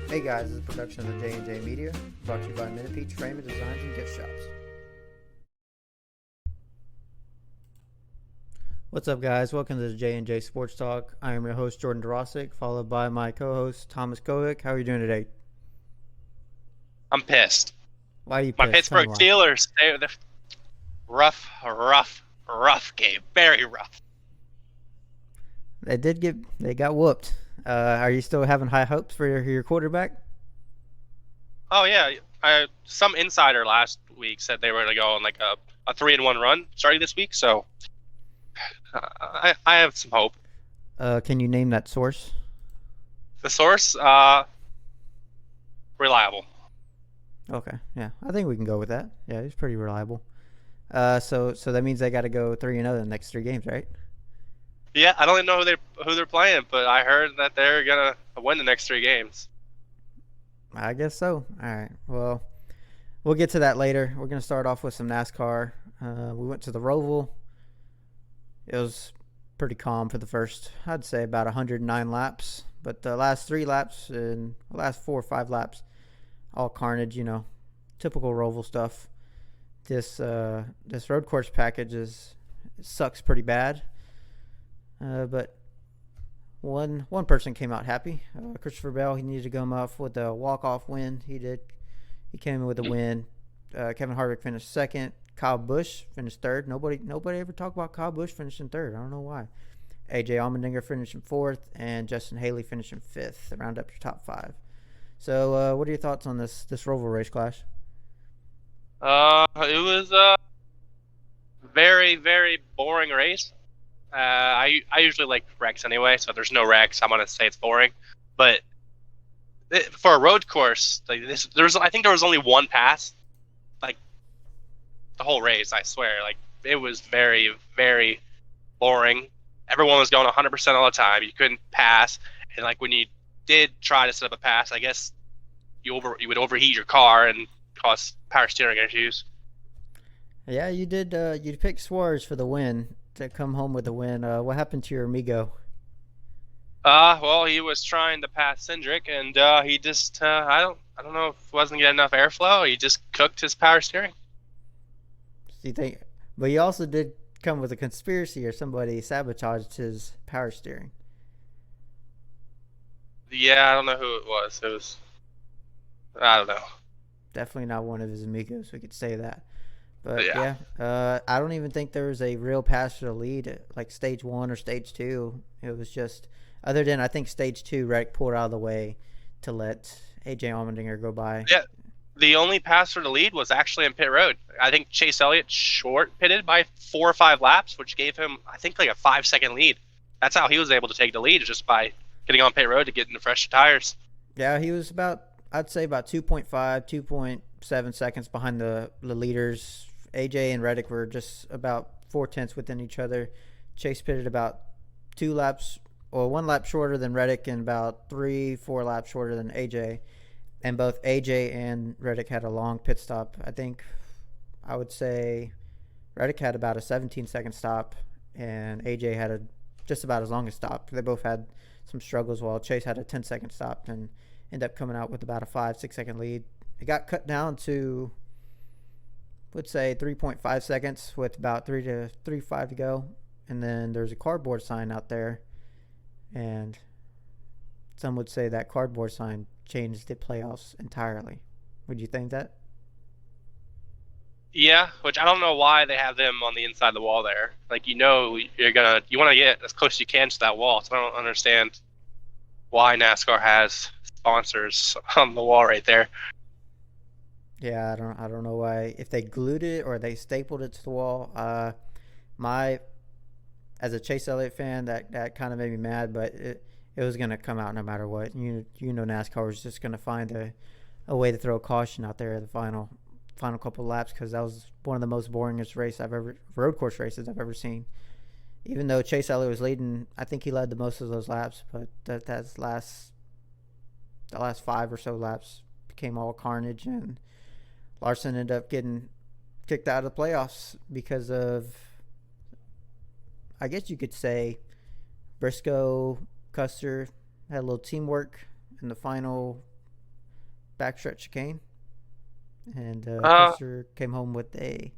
Hey guys, this is a production of the J&J Media, brought to you by Minute Peach Framing Designs and Gift Shops. What's up guys, welcome to the J&J Sports Talk. I am your host Jordan Dorosic, followed by my co-host Thomas Kovic. How are you doing today? I'm pissed. Why are you My pissed? Tell me Pittsburgh why. Steelers, they're rough game. Very rough. They got whooped. Are you still having high hopes for your quarterback? Oh, yeah. Some insider last week said they were going to go on like a 3-1 run starting this week. So I have some hope. Can you name that source? The source, reliable. Okay, yeah, I think we can go with that. Yeah, he's pretty reliable. So that means they got to go 3-0 the next 3 games, right? Yeah, I don't even know who they're playing, but I heard that they're going to win the next 3 games. I guess so. All right. Well, we'll get to that later. We're going to start off with some NASCAR. We went to the Roval. It was pretty calm for the first, I'd say, about 109 laps. But the last 3 laps and the last 4 or 5 laps, all carnage, typical Roval stuff. This road course package sucks pretty bad. But one person came out happy. Christopher Bell, he needed to come off with a walk-off win. He did. He came in with a win. Kevin Harvick finished second. Kyle Busch finished third. Nobody ever talked about Kyle Busch finishing third. I don't know why. AJ Allmendinger finishing fourth, and Justin Haley finishing fifth to round up your top 5. So, what are your thoughts on this Roval race, Clash? It was a very, very boring race. I usually like wrecks anyway, so if there's no wrecks, I'm gonna say it's boring. But for a road course like this, I think there was only one pass, like the whole race. I swear, like it was very, very boring. Everyone was going 100% all the time. You couldn't pass, and like when you did try to set up a pass, I guess you would overheat your car and cause power steering issues. Yeah, you did. You picked Suarez for the win to come home with a win. What happened to your amigo? Well, he was trying to pass Cindric, and he just I don't know if he wasn't getting enough airflow. He just cooked his power steering. Do you think? But you also did come with a conspiracy, or somebody sabotaged his power steering. Yeah, I don't know who it was. It was I don't know. Definitely not one of his amigos. We could say that. But But yeah, yeah, I don't even think there was a real pass for the lead at like stage 1 or stage 2. It was just, other than I think stage 2, Reddick pulled out of the way to let AJ Allmendinger go by. yeah. The only pass for the lead was actually in pit road. I think Chase Elliott short pitted by 4 or 5 laps, which gave him I think like a 5 second lead. That's how he was able to take the lead, just by getting on pit road to get into fresh tires. Yeah, he was about, I'd say about 2.5, 2.7 seconds behind the leaders. AJ and Reddick were just about 4 tenths within each other. Chase pitted about 2 laps, or 1 lap shorter than Reddick, and about 3, 4 laps shorter than AJ. And both AJ and Reddick had a long pit stop. I think I would say Reddick had about a 17-second stop, and AJ had a just about as long a stop. They both had some struggles, while Chase had a 10-second stop and ended up coming out with about a 5, 6 second lead. It got cut down to, let's say, 3.5 seconds with about 3 to 3.5 to go. And then there's a cardboard sign out there, and some would say that cardboard sign changed the playoffs entirely. Would you think that? Yeah, which I don't know why they have them on the inside of the wall there. Like you want to get as close as you can to that wall. So I don't understand why NASCAR has sponsors on the wall right there. Yeah, I don't know why, if they glued it or they stapled it to the wall. My As a Chase Elliott fan, that kind of made me mad, but it was gonna come out no matter what. NASCAR was just gonna find a way to throw a caution out there at the final couple of laps, because that was one of the most boringest road course races I've ever seen. Even though Chase Elliott was leading, I think he led the most of those laps, but the last 5 or so laps became all carnage, and Larson ended up getting kicked out of the playoffs because of, I guess you could say, Briscoe, Custer had a little teamwork in the final backstretch chicane, and Uh, Custer came home with a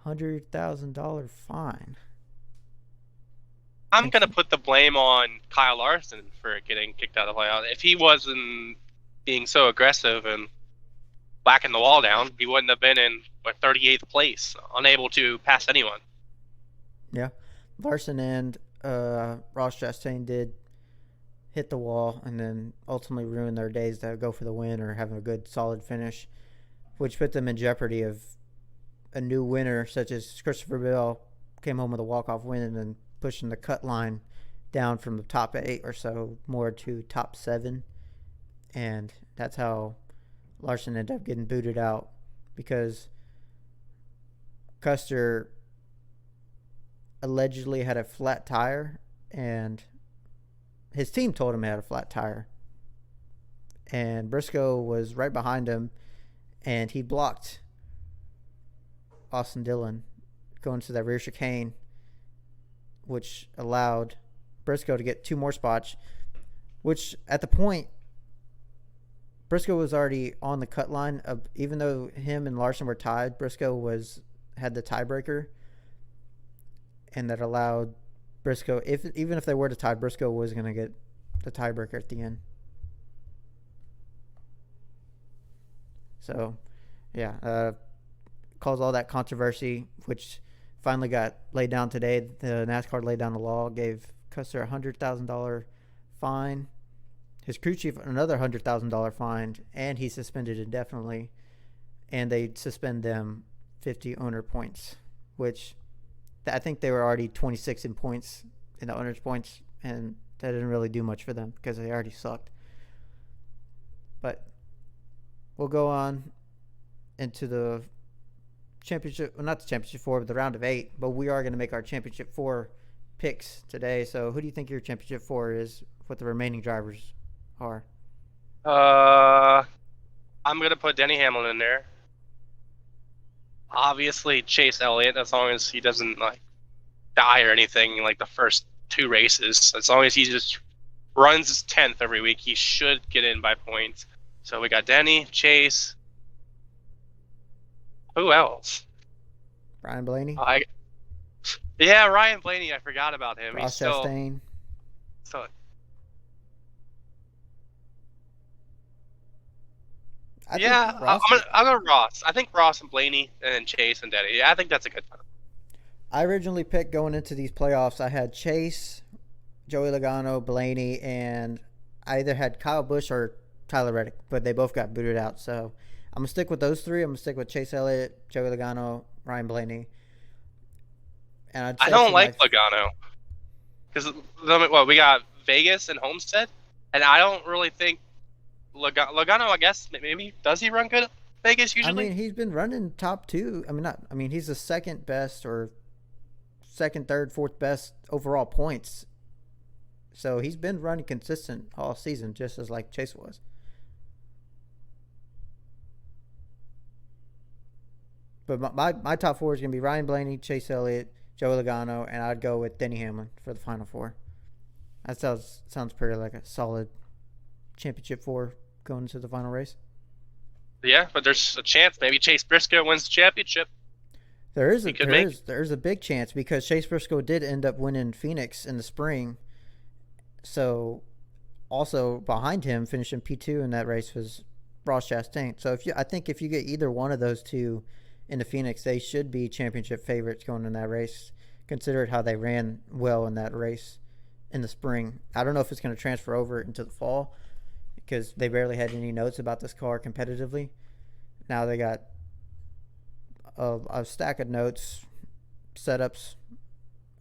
$100,000 fine. I'm And gonna put the blame on Kyle Larson for getting kicked out of the playoffs. If he wasn't being so aggressive and whacking the wall down, he wouldn't have been in 38th place, unable to pass anyone. yeah, Larson and Ross Chastain did hit the wall and then ultimately ruin their days to go for the win or have a good solid finish, which put them in jeopardy of a new winner such as Christopher Bell came home with a walk-off win and then pushing the cut line down from the top 8 or so more to top 7, and that's how Larson ended up getting booted out because Custer allegedly had a flat tire, and his team told him he had a flat tire. And Briscoe was right behind him, and he blocked Austin Dillon going to that rear chicane, which allowed Briscoe to get 2 more spots, which at the point, Briscoe was already on the cut line. Even though him and Larson were tied, Briscoe had the tiebreaker, and that allowed Briscoe, even if they were to tie, Briscoe was going to get the tiebreaker at the end. So, yeah, caused all that controversy, which finally got laid down today. The NASCAR laid down the law, gave Custer a $100,000 fine, his crew chief another $100,000 fine, and he's suspended indefinitely. And they suspend them 50 owner points, which I think they were already 26 in points in the owner's points, and that didn't really do much for them because they already sucked. But we'll go on into the championship, well, not the championship 4, but the round of 8. But we are going to make our championship 4 picks today. So who do you think your championship 4 is? What the remaining drivers are? I'm gonna put Denny Hamlin in there. Obviously, Chase Elliott, as long as he doesn't die or anything in the first 2 races. As long as he just runs his 10th every week, he should get in by points. So we got Denny, Chase. Who else? Ryan Blaney? Yeah, Ryan Blaney. I forgot about him. Ross Chastain? I'll go Ross. I think Ross and Blaney, and then Chase and Denny. Yeah, I think that's a good one. I originally picked going into these playoffs. I had Chase, Joey Logano, Blaney, and I either had Kyle Busch or Tyler Reddick, but they both got booted out. So I'm going to stick with those 3. I'm going to stick with Chase Elliott, Joey Logano, Ryan Blaney. And I don't like Logano. Because, we got Vegas and Homestead, and I don't really think Logano, I guess, maybe, does he run good at Vegas usually? I mean, he's been running top 2. He's the second best or second, third, fourth best overall points. So he's been running consistent all season, just as like Chase was. But my top 4 is going to be Ryan Blaney, Chase Elliott, Joey Logano, and I'd go with Denny Hamlin for the final 4. That sounds pretty like a solid championship 4 going into the final race. Yeah, but there's a chance maybe Chase Briscoe wins the championship. There is a big chance because Chase Briscoe did end up winning Phoenix in the spring. So also behind him finishing P2 in that race was Ross Chastain. So I think if you get either one of those 2 into Phoenix, they should be championship favorites going in that race, considering how they ran well in that race in the spring. I don't know if it's going to transfer over into the fall because they barely had any notes about this car competitively. Now they got a stack of notes, setups.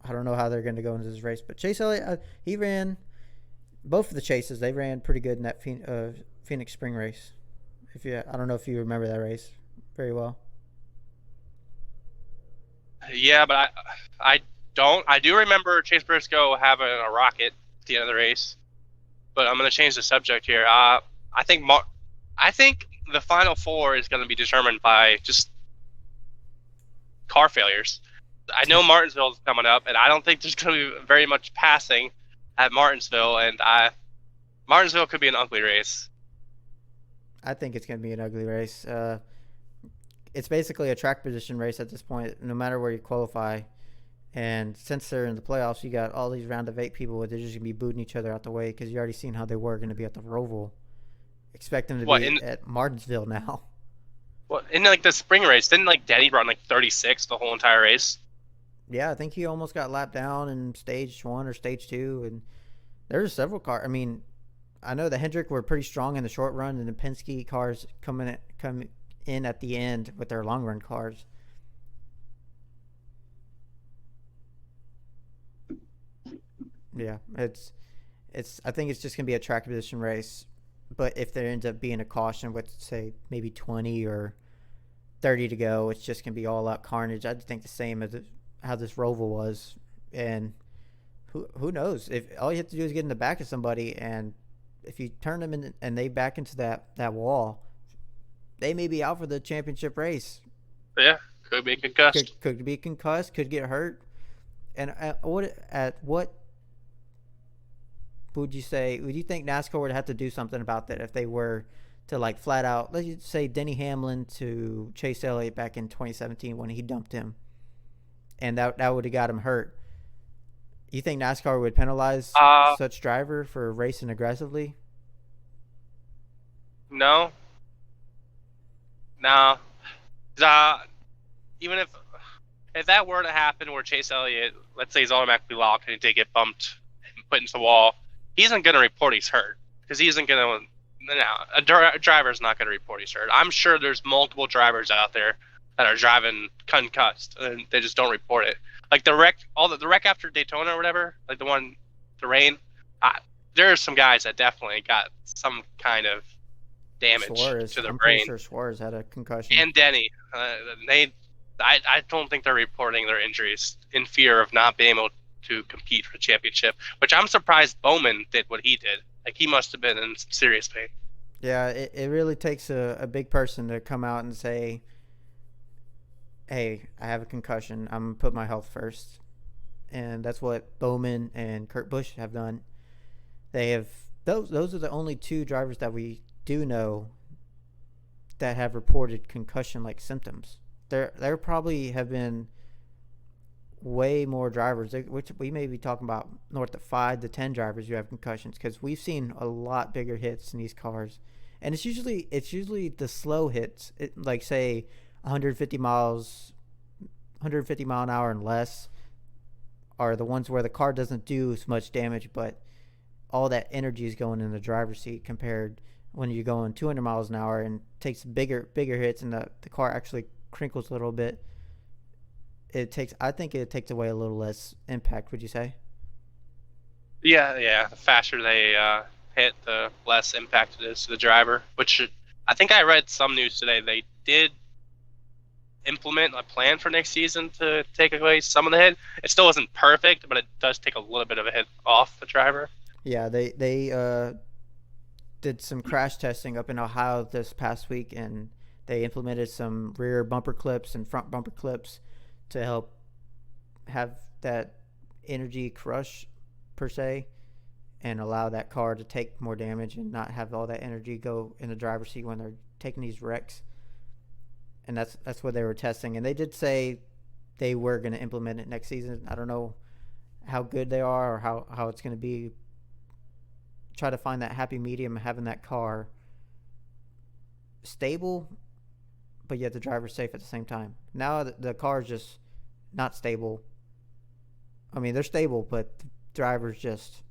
I don't know how they're going to go into this race. But Chase Elliott, he ran both of the chases. They ran pretty good in that Phoenix spring race. I don't know if you remember that race very well. Yeah, but I don't. I do remember Chase Briscoe having a rocket at the end of the race. But I'm going to change the subject here. I think the final 4 is going to be determined by just car failures. I know Martinsville is coming up, and I don't think there's going to be very much passing at Martinsville, and Martinsville could be an ugly race. I think it's going to be an ugly race. It's basically a track position race at this point, no matter where you qualify. And since they're in the playoffs, you got all these round of 8 people where they're just going to be booting each other out the way because you already seen how they were going to be at the Roval. Expect them to be at Martinsville now. Well, in like the spring race, didn't like Denny run like 36 the whole entire race? Yeah, I think he almost got lapped down in stage 1 or stage 2. And there's several cars. I mean, I know the Hendrick were pretty strong in the short run, and the Penske cars come in at the end with their long run cars. Yeah, it's. I think it's just gonna be a track position race, but if there ends up being a caution with say maybe 20 or 30 to go, it's just gonna be all out carnage. I think the same as how this Roval was, and who knows if all you have to do is get in the back of somebody, and if you turn them in and they back into that wall, they may be out for the championship race. Yeah, could be concussed. Could be concussed. Could get hurt. And what would you say? Would you think NASCAR would have to do something about that if they were to like flat out? Let's just say Denny Hamlin to Chase Elliott back in 2017 when he dumped him, and that would have got him hurt. You think NASCAR would penalize such driver for racing aggressively? No. Even if that were to happen where Chase Elliott, let's say he's automatically locked and he did get bumped and put into the wall, he isn't going to report he's hurt because he isn't going to. No, a driver's not going to report he's hurt. I'm sure there's multiple drivers out there that are driving concussed and they just don't report it. Like the wreck, the wreck after Daytona or whatever, like the rain. There are some guys that definitely got some kind of damage to their brain. I'm pretty sure Suarez had a concussion. And Denny, I don't think they're reporting their injuries in fear of not being able to compete for the championship. Which I'm surprised Bowman did what he did. Like he must have been in some serious pain. Yeah, it really takes a big person to come out and say, hey, I have a concussion. I'm going to put my health first. And that's what Bowman and Kurt Busch have done. They have those are the only 2 drivers that we do know that have reported concussion-like symptoms. There probably have been way more drivers, which we may be talking about north of 5 to 10 drivers who have concussions because we've seen a lot bigger hits in these cars. And it's usually the slow hits, like say 150 mile an hour and less are the ones where the car doesn't do as much damage, but all that energy is going in the driver's seat compared when you're going 200 miles an hour and takes bigger hits and the car actually crinkles a little bit. I think it takes away a little less impact, would you say? Yeah. The faster they hit, the less impact it is to the driver. Which I think I read some news today. They did implement a plan for next season to take away some of the hit. It still isn't perfect, but it does take a little bit of a hit off the driver. Yeah, they did some crash testing up in Ohio this past week, and they implemented some rear bumper clips and front bumper clips to help have that energy crush per se and allow that car to take more damage and not have all that energy go in the driver's seat when they're taking these wrecks. And that's what they were testing, and they did say they were going to implement it next season. I don't know how good they are or how it's going to be. Try to find that happy medium of having that car stable, but yet the driver's safe at the same time. Now the car is just not stable. I mean, they're stable, but the driver's just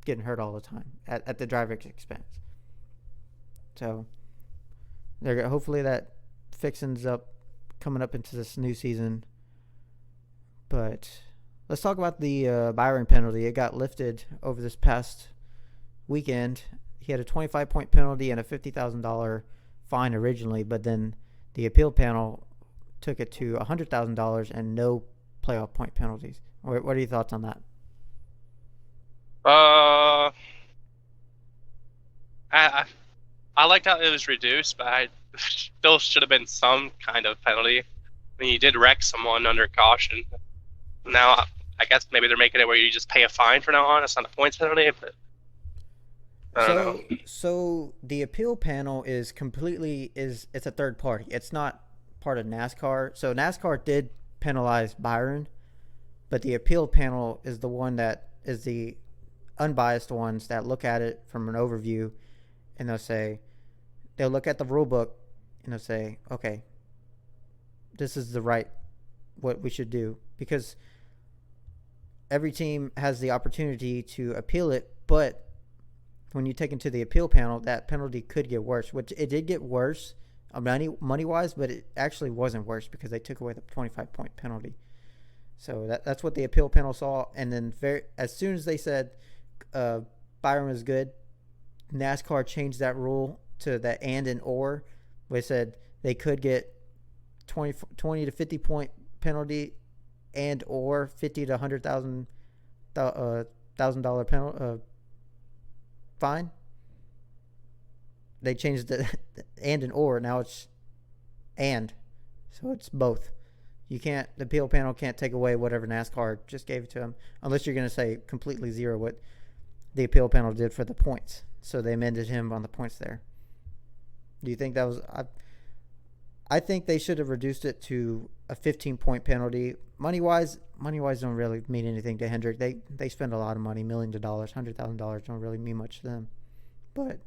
getting hurt all the time at the driver's expense. So hopefully that fixings up coming up into this new season. But let's talk about the Byron penalty. It got lifted over this past weekend. He had a 25-point penalty and a $50,000 fine originally, but then the appeal panel took it to $100,000 and no playoff point penalties. What are your thoughts on that? I liked how it was reduced, but I still should have been some kind of penalty. I mean, you did wreck someone under caution. Now, I guess maybe they're making it where you just pay a fine from now on. It's not a points penalty, but I don't know. So the appeal panel is completely it's a third party. It's not part of NASCAR. So NASCAR did penalize Byron, but the appeal panel is the one that is the unbiased ones that look at it from an overview, and they'll look at the rule book and they'll say, okay, this is the right what we should do, because every team has the opportunity to appeal it, but when you take it to the appeal panel, that penalty could get worse, which it did get worse money wise, but it actually wasn't worse because they took away the 25-point penalty. So that's what the appeal panel saw, and then as soon as they said Byron was good, NASCAR changed that rule to that and or. They said they could get 20 to 50 point penalty and or 50 to $100,000 penalty fine. They changed the and or. Now it's and, so it's both. You can't. The appeal panel can't take away whatever NASCAR just gave it to them, unless you're going to say completely zero what the appeal panel did for the points. So they amended him on the points there. Do you think that was? I think they should have reduced it to a 15-point penalty. Money wise don't really mean anything to Hendrick. They spend a lot of money, millions of dollars, $100,000 don't really mean much to them. But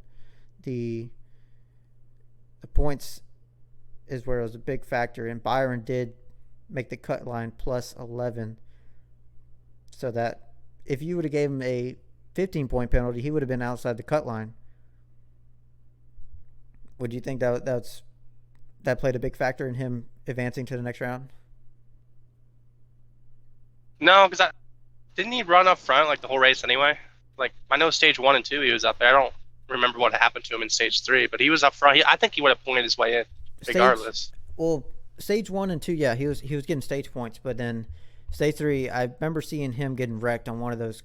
the points is where it was a big factor, and Byron did make the cut line plus 11, so that if you would have gave him a 15-point penalty, he would have been outside the cut line. Would you think that played a big factor in him advancing to the next round? No, because didn't he run up front like the whole race anyway? Like I know stage 1 and 2 he was up there. I don't remember what happened to him in stage 3, but he was up front. I think he would have pointed his way in regardless. Stage 1 and 2, yeah, he was getting stage points, but then stage 3, I remember seeing him getting wrecked on one of those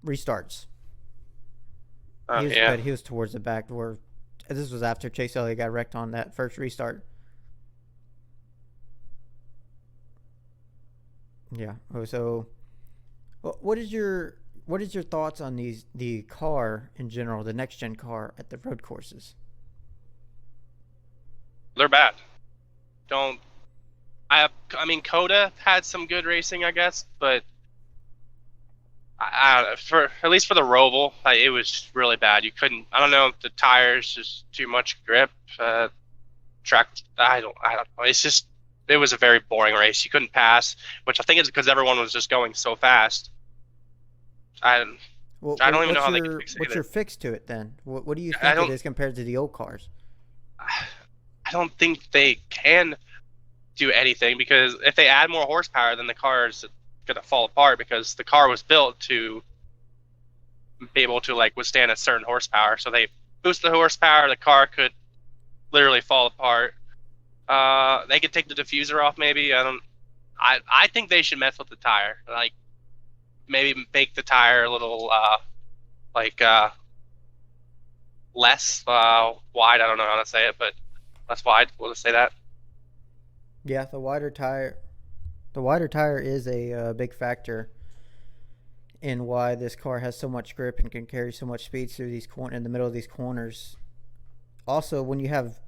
restarts. But he was towards the back where this was after Chase Elliott got wrecked on that first restart. Yeah. So, what is your thoughts on the car in general, the next gen car at the road courses? They're bad. I mean, Coda had some good racing, I guess, but at least for the Roval, it was really bad. You couldn't. I don't know if the tires just too much grip. Track. I don't know. It was a very boring race. You couldn't pass, which I think is because everyone was just going so fast. I don't even know how they can fix it. What's your fix to it then? What do you think it is compared to the old cars? I don't think they can do anything, because if they add more horsepower, then the car is gonna fall apart, because the car was built to be able to withstand a certain horsepower. So they boost the horsepower, the car could literally fall apart. They could take the diffuser off, maybe. I think they should mess with the tire, maybe make the tire a little less wide. I don't know how to say it, but less wide. We'll just say that. Yeah, the wider tire is a big factor in why this car has so much grip and can carry so much speed through in the middle of these corners. Also, when you have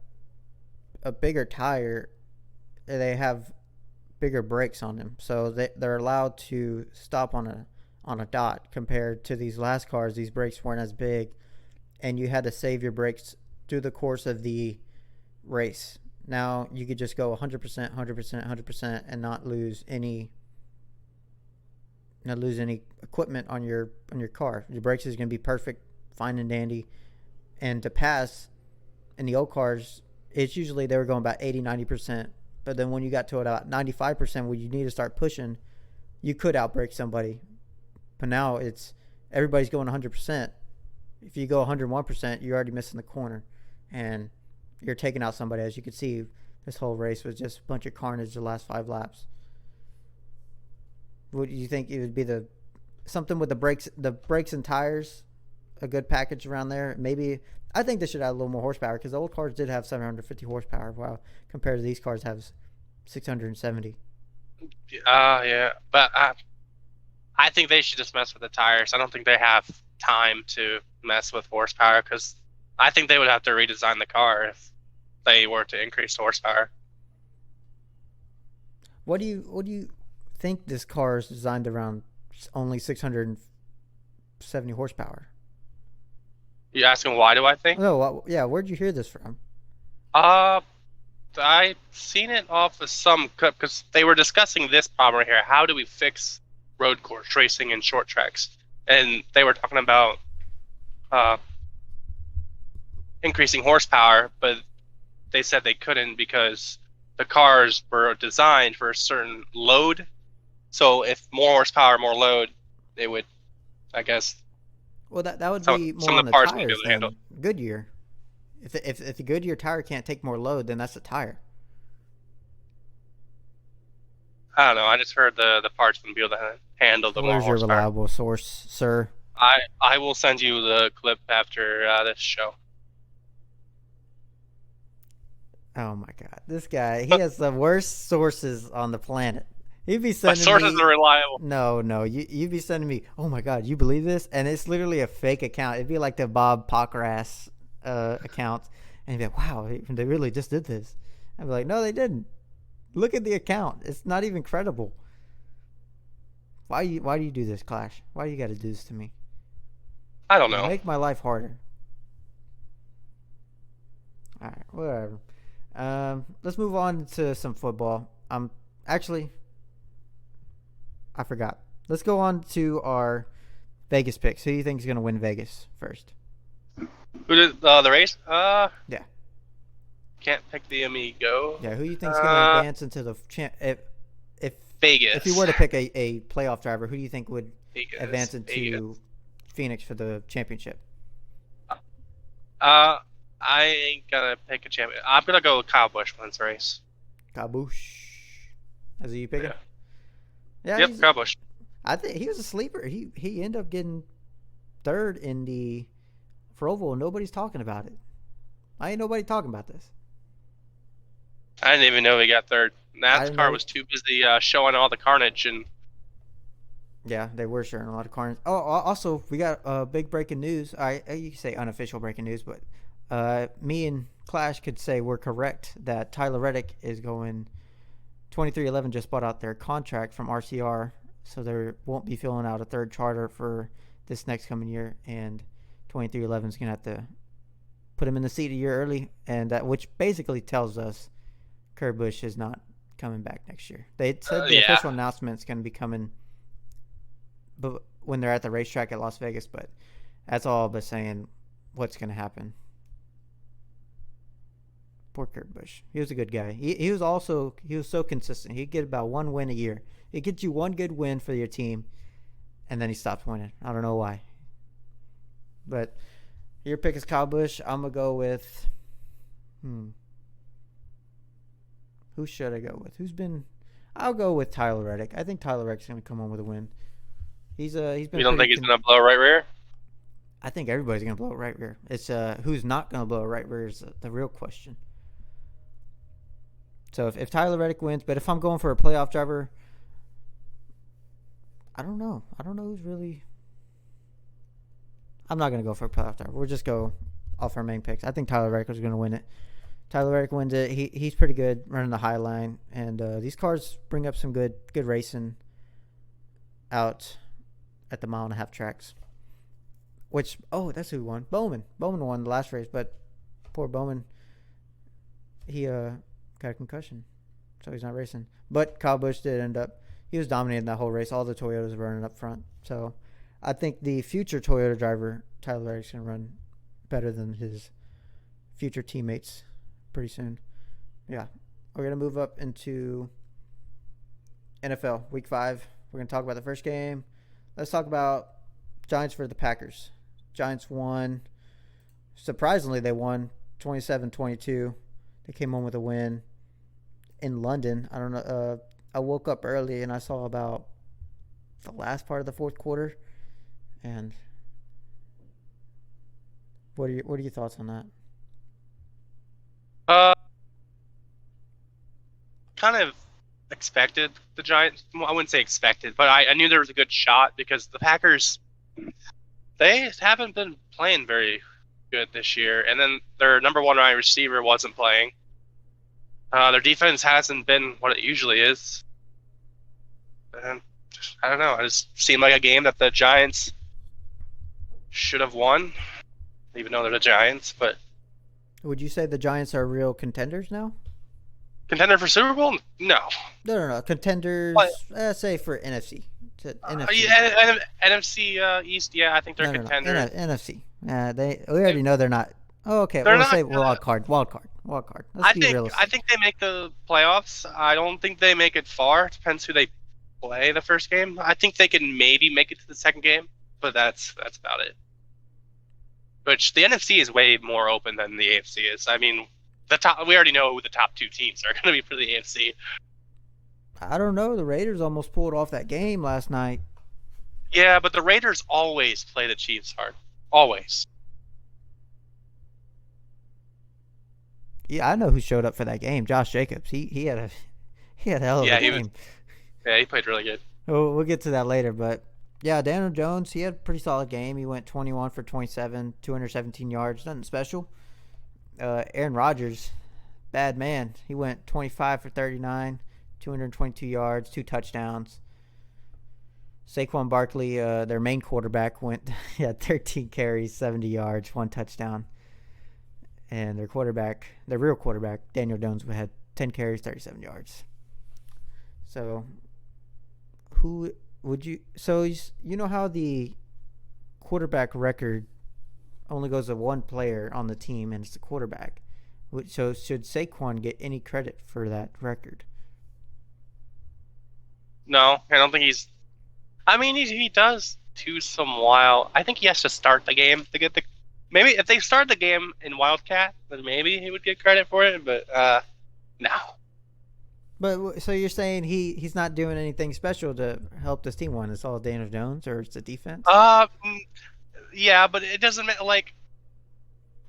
a bigger tire, they have bigger brakes on them, so they're allowed to stop on a dot. Compared to these last cars, these brakes weren't as big, and you had to save your brakes through the course of the race. Now you could just go 100%, 100%, 100%, and not lose any equipment on your car. Your brakes is going to be perfect, fine and dandy. And to pass in the old cars, it's usually they were going about 80, 90%. But then when you got to about 95%, where you need to start pushing, you could outbrake somebody. But now everybody's going 100%. If you go 101%, you're already missing the corner, and you're taking out somebody. As you can see, this whole race was just a bunch of carnage the last 5 laps. Would you think it would be something with the brakes and tires, a good package around there? Maybe. I think they should add a little more horsepower, because the old cars did have 750 horsepower. Wow, compared to these cars have 670. Yeah, but I think they should just mess with the tires. I don't think they have time to mess with horsepower because I think they would have to redesign the car if they were to increase horsepower. What do you think this car is designed around only 670 horsepower? You asking why do I think? No, yeah, where'd you hear this from? Uh, I seen it off of some clip because they were discussing this problem right here. How do we fix road course racing and short tracks? And they were talking about uh, increasing horsepower, but they said they couldn't because the cars were designed for a certain load. So if more horsepower, more load, they would, I guess. Well, that would some, be more some on of the the parts wouldn't be tires able to handle. than Goodyear. If the Goodyear tire can't take more load, then that's the tire. I don't know. I just heard the parts wouldn't be able to handle the more Where's your horsepower. reliable source, sir? I will send you the clip after this show. Oh my god, this guy, he has the worst sources on the planet. He'd be My sending sources me. are reliable. No, you'd be sending me. Oh my god, you believe this? And it's literally a fake account. It'd be like the Bob Pockras account, and you'd be like, wow, they really just did this. I'd be like, no, they didn't. Look at the account. It's not even credible. Why do you do this, Clash? Why do you got to do this to me? I don't know. Make my life harder. All right, whatever. Let's move on to some football. Actually, I forgot. Let's go on to our Vegas picks. Who do you think is going to win Vegas first? Who did the race? Yeah. Can't pick the amigo. Yeah, who do you think is going to advance into the if Vegas. If you were to pick a playoff driver, who do you think would Vegas. advance into Phoenix for the championship? I ain't gonna pick a champion. I'm gonna go with Kyle Busch wins the race. Kaboosh. Is he you picking? Yeah. Yep, Kyle Busch. I think he was a sleeper. He ended up getting third in the Roval. Nobody's talking about it. Ain't nobody talking about this. I didn't even know he got third. NASCAR was too busy showing all the carnage and. Yeah, they were sharing a lot of carnage. Oh, also we got big breaking news. You can say unofficial breaking news, but me and Clash could say we're correct that Tyler Reddick is going. 2311 just bought out their contract from RCR, so they won't be filling out a third charter for this next coming year, and 2311 is going to have to put him in the seat a year early, and which basically tells us Kurt Busch is not coming back next year. They said the official announcement is going to be coming but when they're at the racetrack at Las Vegas, but that's all but saying what's going to happen. Poor Kurt Busch. He was a good guy. He was so consistent. He'd get about one win a year. He'd get you one good win for your team, and then he stopped winning. I don't know why. But your pick is Kyle Busch. I'm going to go with... Who should I go with? I'll go with Tyler Reddick. I think Tyler Reddick's going to come home with a win. He's been... You don't think he's going to blow right rear? I think everybody's going to blow a right rear. It's who's not going to blow a right rear is the real question. So if Tyler Reddick wins, but if I'm going for a playoff driver, I don't know. I don't know who's really... I'm not going to go for a playoff driver. We'll just go off our main picks. I think Tyler Reddick is going to win it. Tyler Reddick wins it. He's pretty good running the high line, and these cars bring up some good racing out at the 1.5 mile tracks. Which, that's who won. Bowman won the last race, but poor Bowman, he got a concussion, so he's not racing. But Kyle Busch did end up, he was dominating that whole race. All the Toyotas were running up front. So I think the future Toyota driver, Tyler Reddick's going to run better than his future teammates pretty soon. Yeah. We're going to move up into NFL Week 5. We're going to talk about the first game. Let's talk about Giants for the Packers. Giants won. Surprisingly, they won 27-22. They came home with a win in London. I don't know. I woke up early and I saw about the last part of the fourth quarter. And what are your thoughts on that? Kind of expected the Giants. Well, I wouldn't say expected, but I knew there was a good shot because the Packers, They haven't been playing very good this year, and then their number one wide receiver wasn't playing. Their defense hasn't been what it usually is. And I don't know. It just seemed like a game that the Giants should have won, even though they're the Giants. But Would you say the Giants are real contenders now? contender for Super Bowl? No. No. Contenders, say for NFC. NFC. Yeah, NFC East. Yeah, I think they're contenders. NFC. We already know they're not. Oh, okay. They're We'll not say gonna- wild card. Let's be realistic. I think they make the playoffs. I don't think they make it far. It depends who they play the first game. I think they can maybe make it to the second game, but that's about it. Which the NFC is way more open than the AFC is. I mean, we already know who the top two teams are going to be for the AFC. I don't know. The Raiders almost pulled off that game last night. Yeah, but the Raiders always play the Chiefs hard. Always. Yeah, I know who showed up for that game. Josh Jacobs. He had a hell of a game. He played really good. We'll get to that later, but yeah, Daniel Jones, he had a pretty solid game. He went 21 for 27, 217 yards, nothing special. Aaron Rodgers, bad man. He went 25 for 39, 222 yards, 2 touchdowns. Saquon Barkley, their main quarterback, went 13 carries, 70 yards, 1 touchdown. And their real quarterback, Daniel Jones, had 10 carries, 37 yards. So, who would you... So, you know how the quarterback record only goes to one player on the team, and it's the quarterback. So, should Saquon get any credit for that record? No, I don't think he's... I mean, he does to some while. I think he has to start the game to get the... Maybe if they start the game in Wildcat, then maybe he would get credit for it, but no. But so you're saying he's not doing anything special to help this team win? It's all Daniel Jones, or it's the defense? Yeah, but it doesn't matter. Like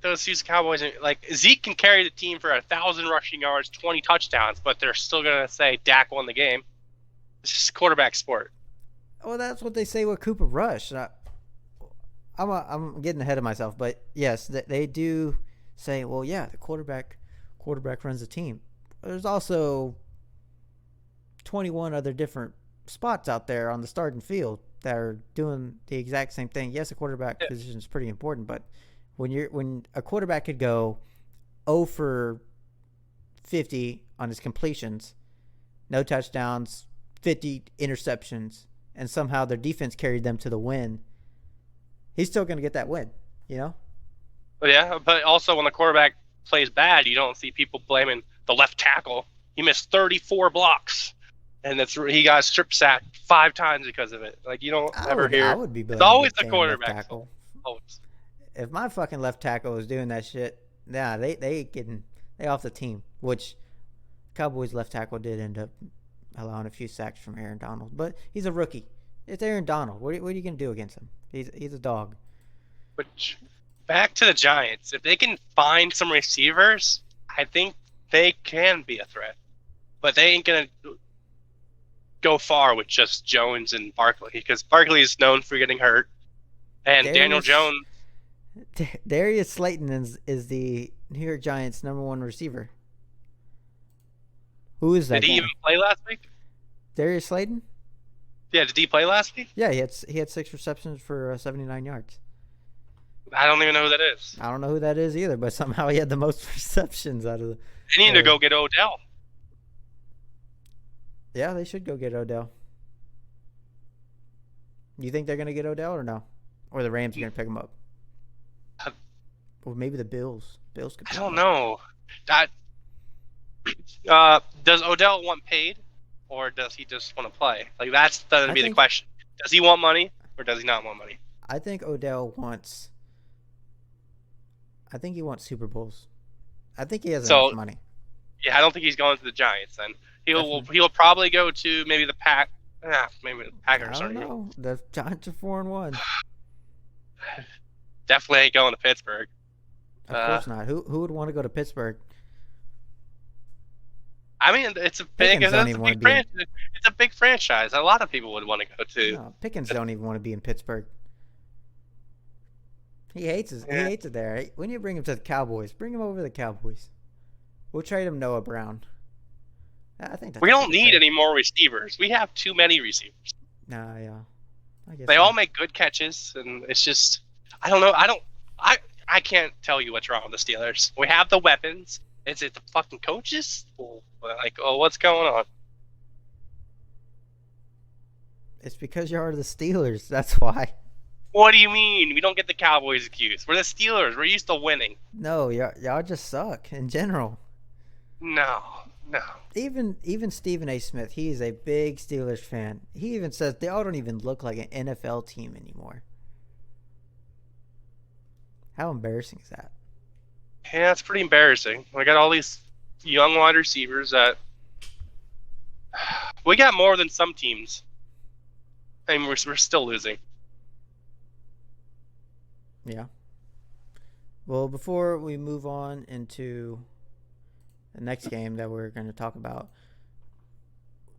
those Houston Cowboys, like Zeke can carry the team for 1,000 rushing yards, 20 touchdowns, but they're still gonna say Dak won the game. It's just a quarterback sport. Well, that's what they say with Cooper Rush. I'm getting ahead of myself, but yes, they do say, well, yeah, the quarterback runs the team. There's also 21 other different spots out there on the starting field that are doing the exact same thing. Yes, the quarterback position is pretty important, but when a quarterback could go 0 for 50 on his completions, no touchdowns, 50 interceptions, and somehow their defense carried them to the win, he's still going to get that win, you know? Yeah, but also when the quarterback plays bad, you don't see people blaming the left tackle. He missed 34 blocks, and he got strip sacked 5 times because of it. Like, you don't ever hear. I would be blaming it's always the left quarterback. tackle. Always. If my fucking left tackle was doing that shit, nah, they off the team. Which Cowboys left tackle did end up allowing a few sacks from Aaron Donald, but he's a rookie. It's Aaron Donald. What are you gonna do against him? He's a dog. But back to the Giants. If they can find some receivers, I think they can be a threat. But they ain't going to go far with just Jones and Barkley, because Barkley is known for getting hurt. And Daniel Jones... Darius Slayton is the New York Giants' number 1 receiver. Who is that Did he guy? even play last week? Darius Slayton? Yeah, did he play last week? Yeah, he had 6 receptions for 79 yards. I don't even know who that is. I don't know who that is either, but somehow he had the most receptions out of the... They need to go get Odell. Yeah, they should go get Odell. You think they're going to get Odell or no? Or the Rams are going to pick him up? Or maybe the Bills. Bills could pick I don't him up. know. Does Odell want paid, or does he just want to play? Like, that's going to be the question. Does he want money, or does he not want money? I think Odell wants... I think he wants Super Bowls. I think he has enough money. Yeah, I don't think he's going to the Giants then. He'll probably go to maybe the maybe the Packers. I don't know. The Giants are 4-1. Definitely ain't going to Pittsburgh. Of course not. Who would want to go to Pittsburgh? I mean, it's a big franchise. A lot of people would want to go to. No, Pickens don't even want to be in Pittsburgh. He hates us. He Yeah. hates it there. We need to bring him to the Cowboys. Bring him over to the Cowboys. We'll trade him Noah Brown. I think that's We a don't fair need trade. any more receivers. We have too many receivers. Nah, yeah. I guess They so. all make good catches, and it's just I don't know. I can't tell you what's wrong with the Steelers. We have the weapons. Is it the fucking coaches? Like, oh, what's going on? It's because you are the Steelers. That's why. What do you mean? We don't get the Cowboys excuse. We're the Steelers. We're used to winning. No, y'all just suck in general. No, no. Even Stephen A. Smith, he is a big Steelers fan. He even says they all don't even look like an NFL team anymore. How embarrassing is that? Yeah, it's pretty embarrassing. We got all these young wide receivers that we got more than some teams, and we're still losing. Yeah. Well, before we move on into the next game that we're going to talk about,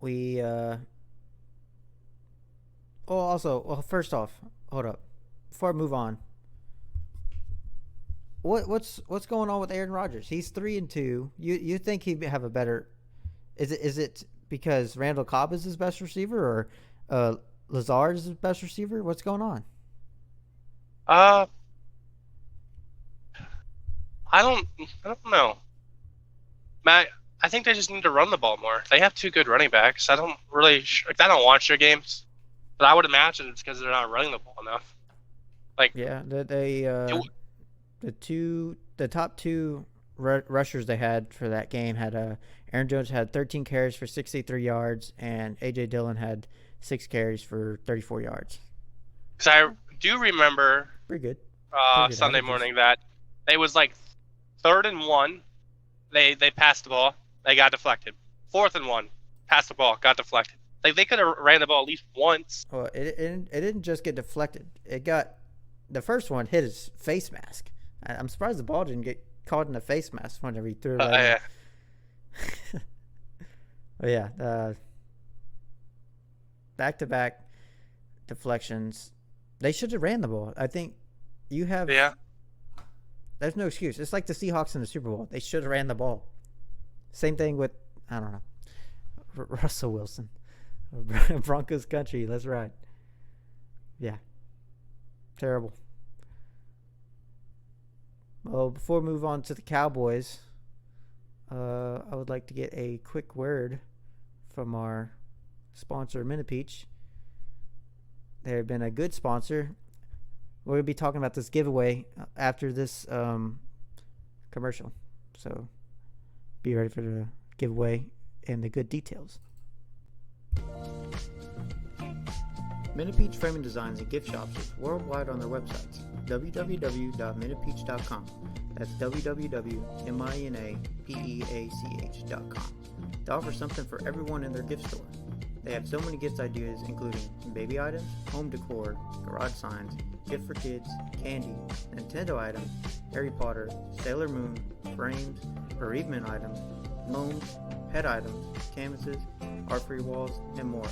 first off, hold up. Before I move on, what's going on with Aaron Rodgers? He's 3-2. You think he'd have a better? Is it because Randall Cobb is his best receiver, or Lazard is his best receiver? What's going on? I don't know. Matt, I think they just need to run the ball more. They have two good running backs. I don't watch their games, but I would imagine it's because they're not running the ball enough. Like, Yeah, the top two rushers they had for that game had Aaron Jones had 13 carries for 63 yards, and AJ Dillon had 6 carries for 34 yards. because I do remember Pretty good. Pretty good Sunday averages. morning that it was like 3rd and 1. They passed the ball. They got deflected. 4th and 1. Passed the ball. Got deflected. Like, they could have ran the ball at least once. Well, it didn't just get deflected. It got the first one hit his face mask. I'm surprised the ball didn't get caught in the face mask whenever he threw it. Yeah. But yeah, back-to-back deflections. They should have ran the ball. I think you have. Yeah. There's no excuse. It's like the Seahawks in the Super Bowl. They should have ran the ball. Same thing with, I don't know, Russell Wilson. Broncos country. Let's ride. Yeah. Terrible. Well, before we move on to the Cowboys, I would like to get a quick word from our sponsor, Minipeach. They've been a good sponsor. We're going to be talking about this giveaway after this commercial. So be ready for the giveaway and the good details. Minipeach Framing Designs and Gift Shops is worldwide on their websites. www.minipeach.com. That's www.minipeach.com. They offer something for everyone in their gift store. They have so many gift ideas, including baby items, home decor, garage signs, gift for kids, candy, Nintendo items, Harry Potter, Sailor Moon, frames, bereavement items, gnomes, pet items, canvases, art-free walls, and more.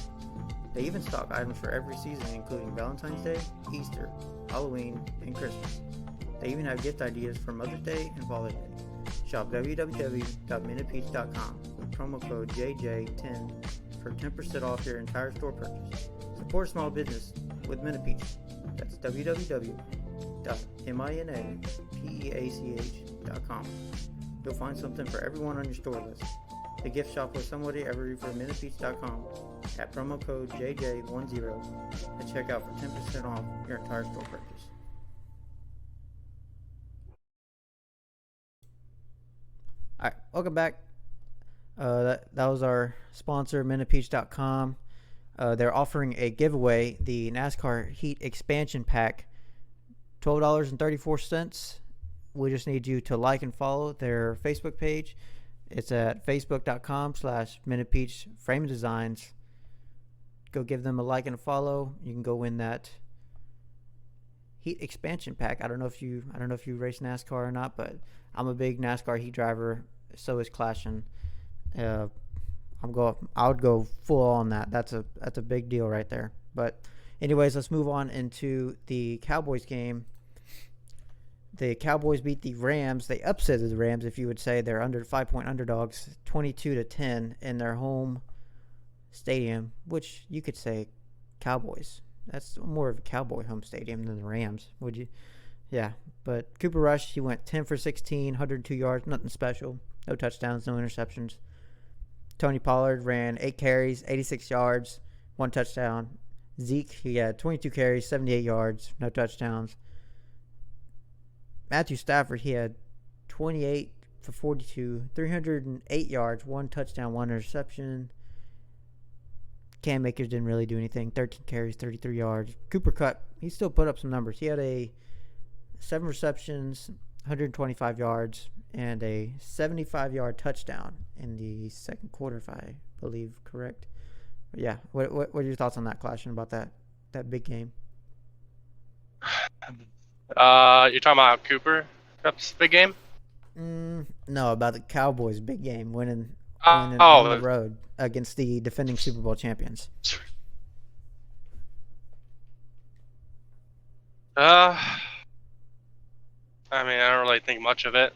They even stock items for every season, including Valentine's Day, Easter, Halloween, and Christmas. They even have gift ideas for Mother's Day and Father's Day. Shop www.minipeach.com with promo code JJ10 for 10% off your entire store purchase. Support small business with Minipeach. That's www.minipeach.com. You'll find something for everyone on your store list. The gift shop with somebody every for Minipeach.com at promo code JJ10 and check out for 10% off your entire store purchase. Alright, welcome back. That was our sponsor, Minipeach.com. They're offering a giveaway, the NASCAR Heat Expansion Pack, $12.34. We just need you to like and follow their Facebook page. It's at facebook.com/Minipeach Framing Designs. Go give them a like and a follow. You can go win that Heat Expansion Pack. I don't know if you race NASCAR or not, but I'm a big NASCAR Heat driver. So is Clashin. I would go full on that. That's a big deal right there. But anyways, let's move on into the Cowboys game. the Cowboys beat the Rams. They upset the Rams, if you would say. They're under 5-point underdogs, 22-10 in their home stadium, which you could say Cowboys. That's more of a Cowboy home stadium than the Rams, would you? Yeah, but Cooper Rush, he went 10 for 16, 102 yards, nothing special. No touchdowns, no interceptions. Tony Pollard ran 8 carries, 86 yards, 1 touchdown. Zeke, he had 22 carries, 78 yards, no touchdowns. Matthew Stafford, he had 28 for 42, 308 yards, 1 touchdown, 1 interception. Cam Akers didn't really do anything. 13 carries, 33 yards. Cooper Kupp, he still put up some numbers. He had 7 receptions, 125 yards, and a 75-yard touchdown in the second quarter, if I believe correct. But yeah, what are your thoughts on that, Clashing, about that big game? You're talking about Cooper Kupp's big game? No, about the Cowboys' big game, winning on the road against the defending Super Bowl champions. I mean, I don't really think much of it.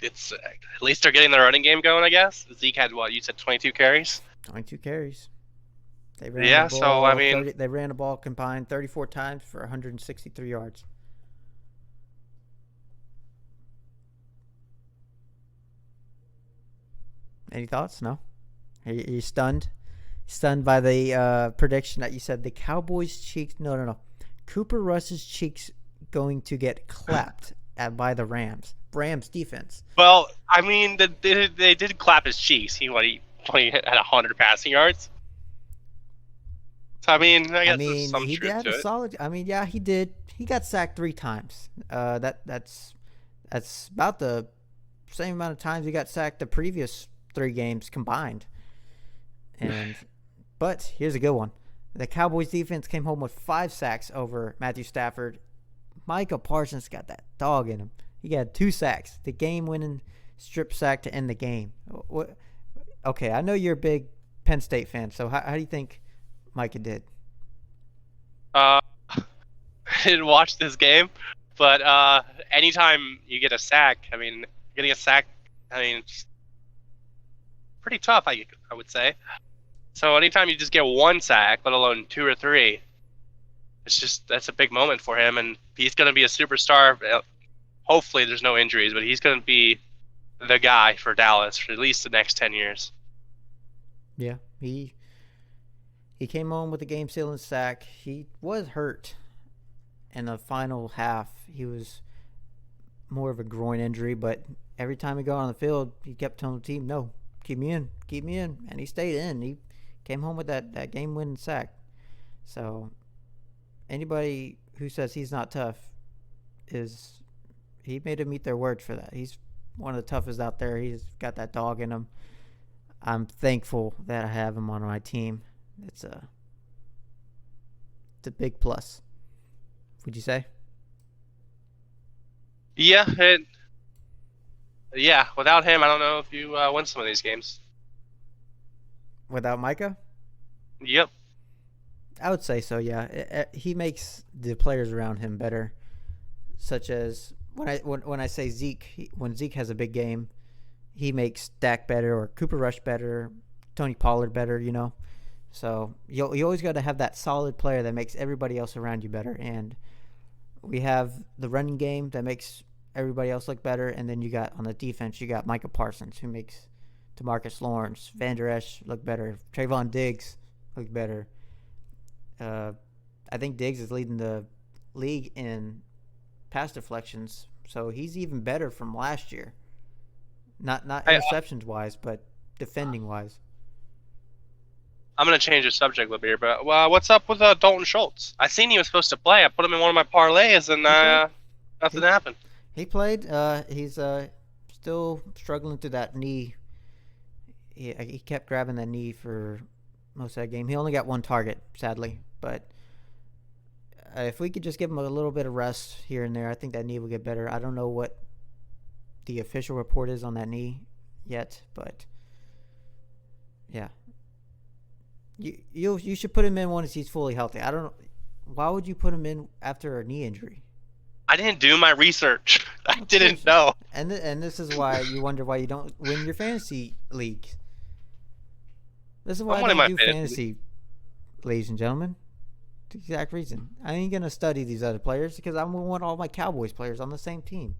It's at least they're getting the running game going, I guess. Zeke had what you said, 22 carries. 22 carries. They ran Yeah, the ball so I mean, they ran the ball combined 34 times for 163 yards. Any thoughts? No. Are you stunned? Stunned by the prediction that you said the Cowboys' cheeks? No. Cooper Rush's cheeks going to get clapped by the Rams. Rams defense. Well, I mean, they did clap his cheeks. He had 100 passing yards. So I mean, I guess there's some he truth had to a it. solid. I mean, yeah, he did. He got sacked 3 times. That's about the same amount of times he got sacked the previous 3 games combined. But here's a good one. The Cowboys defense came home with 5 sacks over Matthew Stafford. Micah Parsons got that dog in him. He got 2 sacks. The game-winning strip sack to end the game. Okay, I know you're a big Penn State fan, so how do you think Micah did? I didn't watch this game, but anytime you get a sack, I mean, getting a sack, I mean, it's pretty tough, I would say. So anytime you just get 1 sack, let alone 2 or 3, that's a big moment for him, and he's going to be a superstar. Hopefully there's no injuries, but he's going to be the guy for Dallas for at least the next 10 years. Yeah, he came home with a game-sealing sack. He was hurt in the final half. He was more of a groin injury, but every time he got on the field, he kept telling the team, no, keep me in, and he stayed in. He came home with that game-winning sack. So anybody who says he's not tough he made them eat their words for that. He's one of the toughest out there. He's got that dog in him. I'm thankful that I have him on my team. It's a big plus. Would you say? Yeah, without him, I don't know if you win some of these games. Without Micah? Yep. I would say so, yeah. He makes the players around him better, such as when I say Zeke, when Zeke has a big game, he makes Dak better or Cooper Rush better, Tony Pollard better, you know. So you always got to have that solid player that makes everybody else around you better. And we have the running game that makes everybody else look better. And then you got on the defense, you got Micah Parsons, who makes DeMarcus Lawrence, Van Der Esch look better, Trayvon Diggs look better. I think Diggs is leading the league in pass deflections, so he's even better from last year. Not interceptions wise, but defending wise. I'm gonna change the subject a little bit here, but what's up with Dalton Schultz? I seen he was supposed to play. I put him in one of my parlays, and nothing happened. He played. He's still struggling through that knee. He kept grabbing that knee for most of that game. He only got 1 target, sadly, but if we could just give him a little bit of rest here and there, I think that knee will get better. I don't know what the official report is on that knee yet, but yeah, you should put him in once he's fully healthy. I don't know Why would you put him in after a knee injury? I didn't do my research. I Of didn't course. know. And this is why you wonder why you don't win your fantasy leagues. This is why I'm I winning don't my do fantasy. fantasy, ladies and gentlemen. The exact reason. I ain't gonna study these other players because I'm gonna want all my Cowboys players on the same team.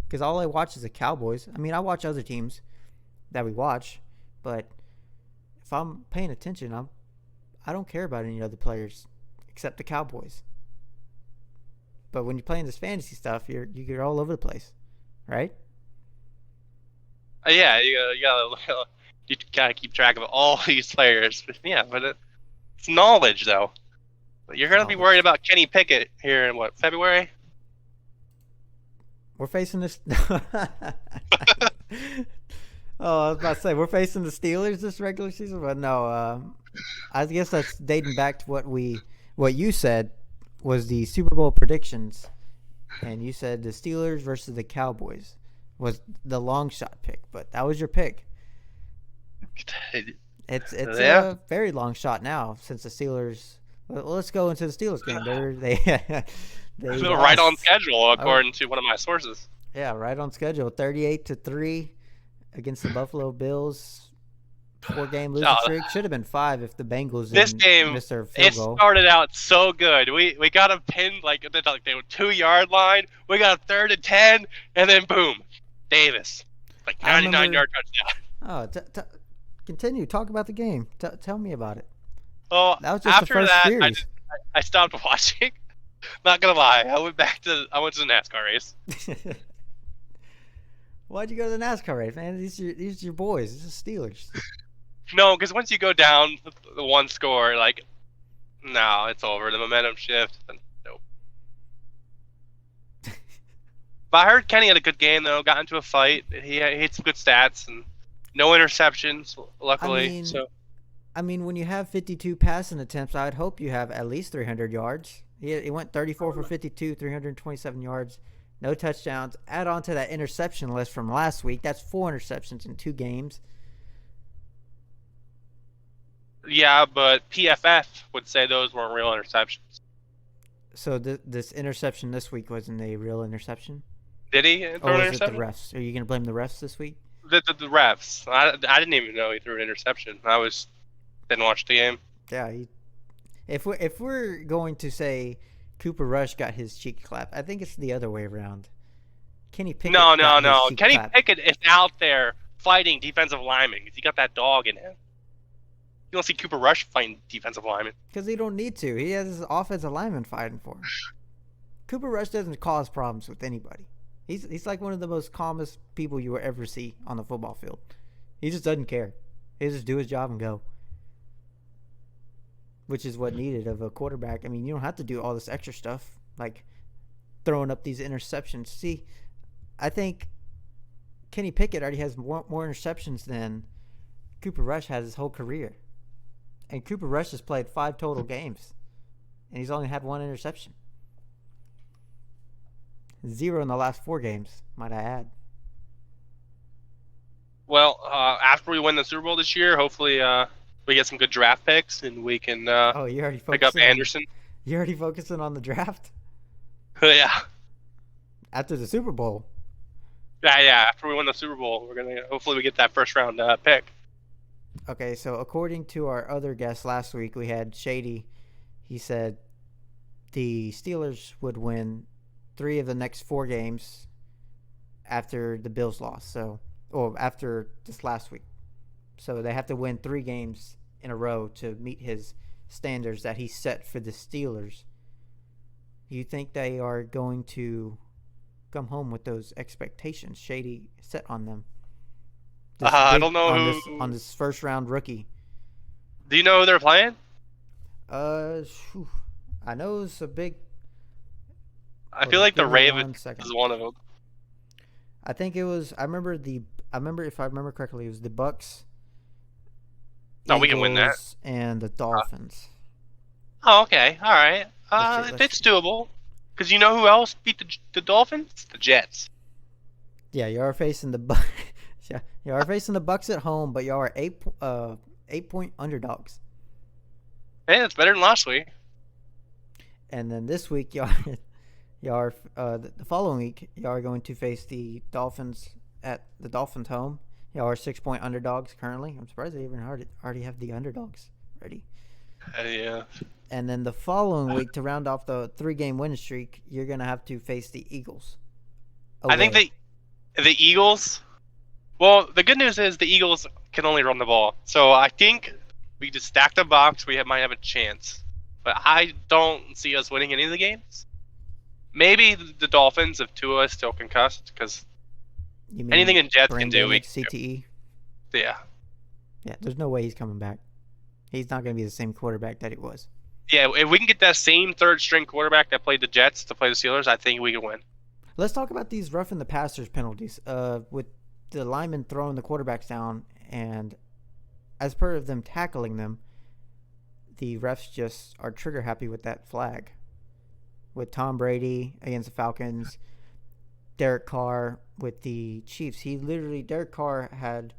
Because all I watch is the Cowboys. I mean, I watch other teams that we watch, but if I'm paying attention, I don't care about any other players except the Cowboys. But when you're playing this fantasy stuff, you're all over the place, right? Yeah, you gotta keep track of all these players. Yeah, but it's knowledge though. But you're gonna be worried Knowledge. about Kenny Pickett here in what, February? We're facing this. Oh, I was about to say we're facing the Steelers this regular season, but no. I guess that's dating back to what you said was the Super Bowl predictions, and you said the Steelers versus the Cowboys was the long shot pick, but that was your pick. It's Yeah. a very long shot now since the Steelers. Well, let's go into the Steelers game. They Right on lost. schedule, according to one of my sources. Yeah, right on schedule. 38-3 against the Buffalo Bills. 4-game losing Oh, streak. Should have been 5 if the Bengals This didn't game, miss their field it goal. started out so good. We got a pinned like the 2-yard line. We got a 3rd and 10, and then boom, Davis, like I remember- 99-yard touchdown. Oh, continue. Talk about the game. Tell me about it. Oh, That was just the after first that, series. I stopped watching. Not gonna lie, I went to the NASCAR race. Why'd you go to the NASCAR race, man? These are your boys. This is Steelers. No, because once you go down the one score, like, no, it's over. The momentum shift. And nope. But I heard Kenny had a good game though. Got into a fight. He had some good stats and no interceptions, luckily. I mean, when you have 52 passing attempts, I'd hope you have at least 300 yards. He went 34 for 52, 327 yards, no touchdowns. Add on to that interception list from last week. That's 4 interceptions in 2 games. Yeah, but PFF would say those weren't real interceptions. So this interception this week wasn't a real interception? Did he Or throw an was it the interception? refs? Are you going to blame the refs this week? The refs. I didn't even know he threw an interception. Didn't watch the game. Yeah. If we're going to say Cooper Rush got his cheek clap, I think it's the other way around. Kenny Pickett No. got his cheek Kenny clap. Pickett is out there fighting defensive linemen because he got that dog in him. You don't see Cooper Rush fighting defensive linemen. Because he don't need to. He has his offensive lineman fighting for him. Cooper Rush doesn't cause problems with anybody. He's like one of the most calmest people you will ever see on the football field. He just doesn't care. He just do his job and go. Which is what needed of a quarterback. I mean, you don't have to do all this extra stuff, like throwing up these interceptions. See, I think Kenny Pickett already has more interceptions than Cooper Rush has his whole career. And Cooper Rush has played 5 total games, and he's only had 1 interception. 0 in the last 4 games, might I add. Well, after we win the Super Bowl this year, hopefully we get some good draft picks and we can You already pick up focusing Anderson. You already focusing on the draft Yeah. after the Super Bowl. Yeah. After we win the Super Bowl, hopefully we get that first round pick. Okay, so according to our other guest last week, we had Shady. He said the Steelers would win 3 of the next 4 games after the Bills lost. Or after this last week. So they have to win 3 games in a row to meet his standards that he set for the Steelers. Do you think they are going to come home with those expectations Shady set on them? I don't know on this first round rookie. Do you know who they're playing? I know it's a big. I feel like the give me 1 Ravens second. is one of them. I think it was. I remember if I remember correctly, it was the Bucks. No, we can win that. Eagles, and the Dolphins. Oh, okay. All right. Let's It's doable. Because you know who else beat the Dolphins? The Jets. Yeah, you are facing the yeah, you are facing the Bucks at home, but you are 8-point underdogs. Hey, that's better than last week. And then this week, the following week, y'all are going to face the Dolphins at the Dolphins' home. Y'all are 6-point underdogs currently. I'm surprised they even already have the underdogs ready. Yeah. And then the following week, to round off the 3-game winning streak, you're going to have to face the Eagles. I think the Eagles. Well, the good news is the Eagles can only run the ball, so I think we just stack the box. Might have a chance, but I don't see us winning any of the games. Maybe the Dolphins if Tua is still concussed, because anything in Jets can do. CTE. Yeah. Yeah, there's no way he's coming back. He's not going to be the same quarterback that he was. Yeah, if we can get that same third-string quarterback that played the Jets to play the Steelers, I think we can win. Let's talk about these roughing the passers penalties. With the linemen throwing the quarterbacks down, and as per of them tackling them, the refs just are trigger happy with that flag. With Tom Brady against the Falcons, Derek Carr with the Chiefs, Derek Carr had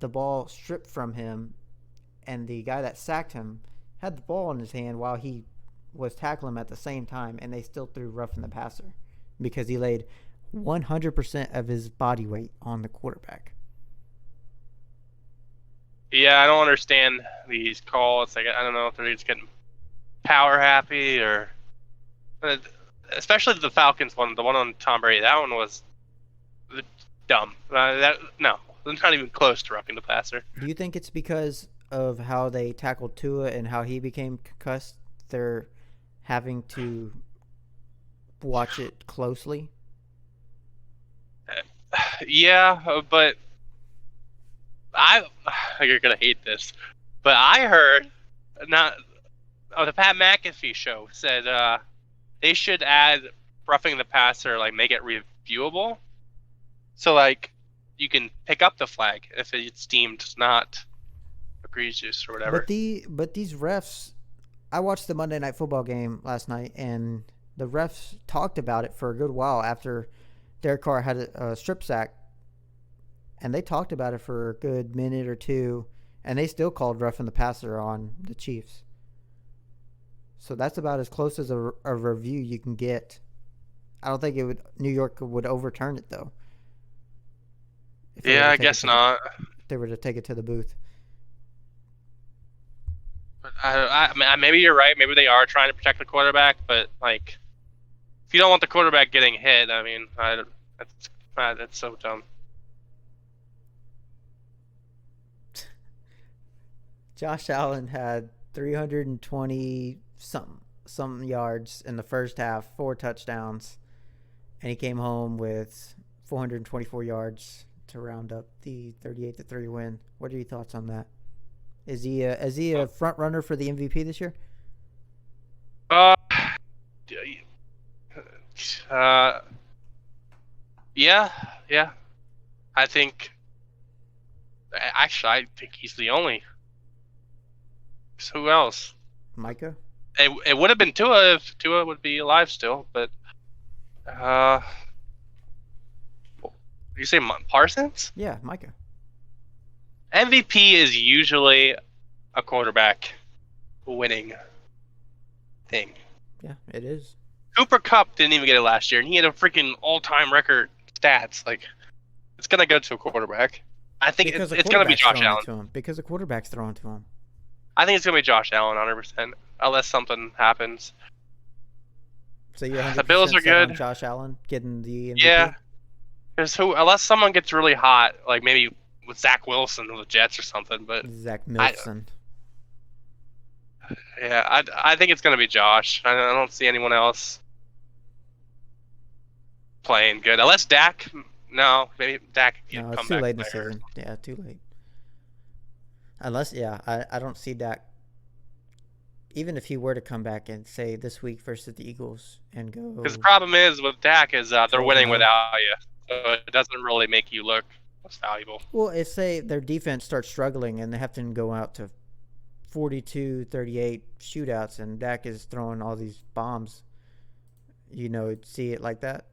the ball stripped from him, and the guy that sacked him had the ball in his hand while he was tackling him at the same time, and they still threw roughing the passer because he laid 100% of his body weight on the quarterback. Yeah, I don't understand these calls. Like, I don't know if they're just getting power happy or, especially the Falcons one, the one on Tom Brady. That one was dumb. No, not even close to roughing the passer. Do you think it's because of how they tackled Tua and how he became concussed? They're having to watch it closely. Yeah, but you're gonna hate this, but I heard the Pat McAfee show said they should add roughing the passer, like make it reviewable, so like you can pick up the flag if it's deemed not egregious or whatever. But these refs, I watched the Monday Night Football game last night, and the refs talked about it for a good while after Derek Carr had a strip sack, and they talked about it for a good minute or two, and they still called roughing the passer on the Chiefs. So that's about as close as a review you can get. I don't think New York would overturn it, though. Yeah, I guess not. If they were to take it to the booth. But maybe you're right. Maybe they are trying to protect the quarterback, but like, if you don't want the quarterback getting hit, I mean, that's so dumb. Josh Allen had 320 something yards in the first half, 4 touchdowns, and he came home with 424 yards to round up the 38-3 win. What are your thoughts on that? Is he a front runner for the MVP this year? Yeah. I think he's the only. So who else? Micah? It would have been Tua if Tua would be alive still, but you say Parsons? Yeah, Micah. MVP is usually a quarterback winning thing. Yeah, it is. Cooper Kupp didn't even get it last year, and he had a freaking all-time record stats. Like, it's gonna go to a quarterback. I think it's gonna be Josh Allen because the quarterback's throwing to him. I think it's gonna be Josh Allen, 100%, unless something happens. So you're 100% the Bills are good. On Josh Allen getting the MVP? Yeah, because unless someone gets really hot, like maybe with Zach Wilson or the Jets or something, but Zach Milson. I think it's gonna be Josh. I don't see anyone else playing good, unless Dak. No, maybe Dak can come back. No, it's too late in the season. Yeah, too late. Unless, I don't see Dak. Even if he were to come back and say this week versus the Eagles and go. Because the problem is with Dak is they're winning without you, so it doesn't really make you look as valuable. Well, if say their defense starts struggling and they have to go out to 42-38 shootouts and Dak is throwing all these bombs, see it like that.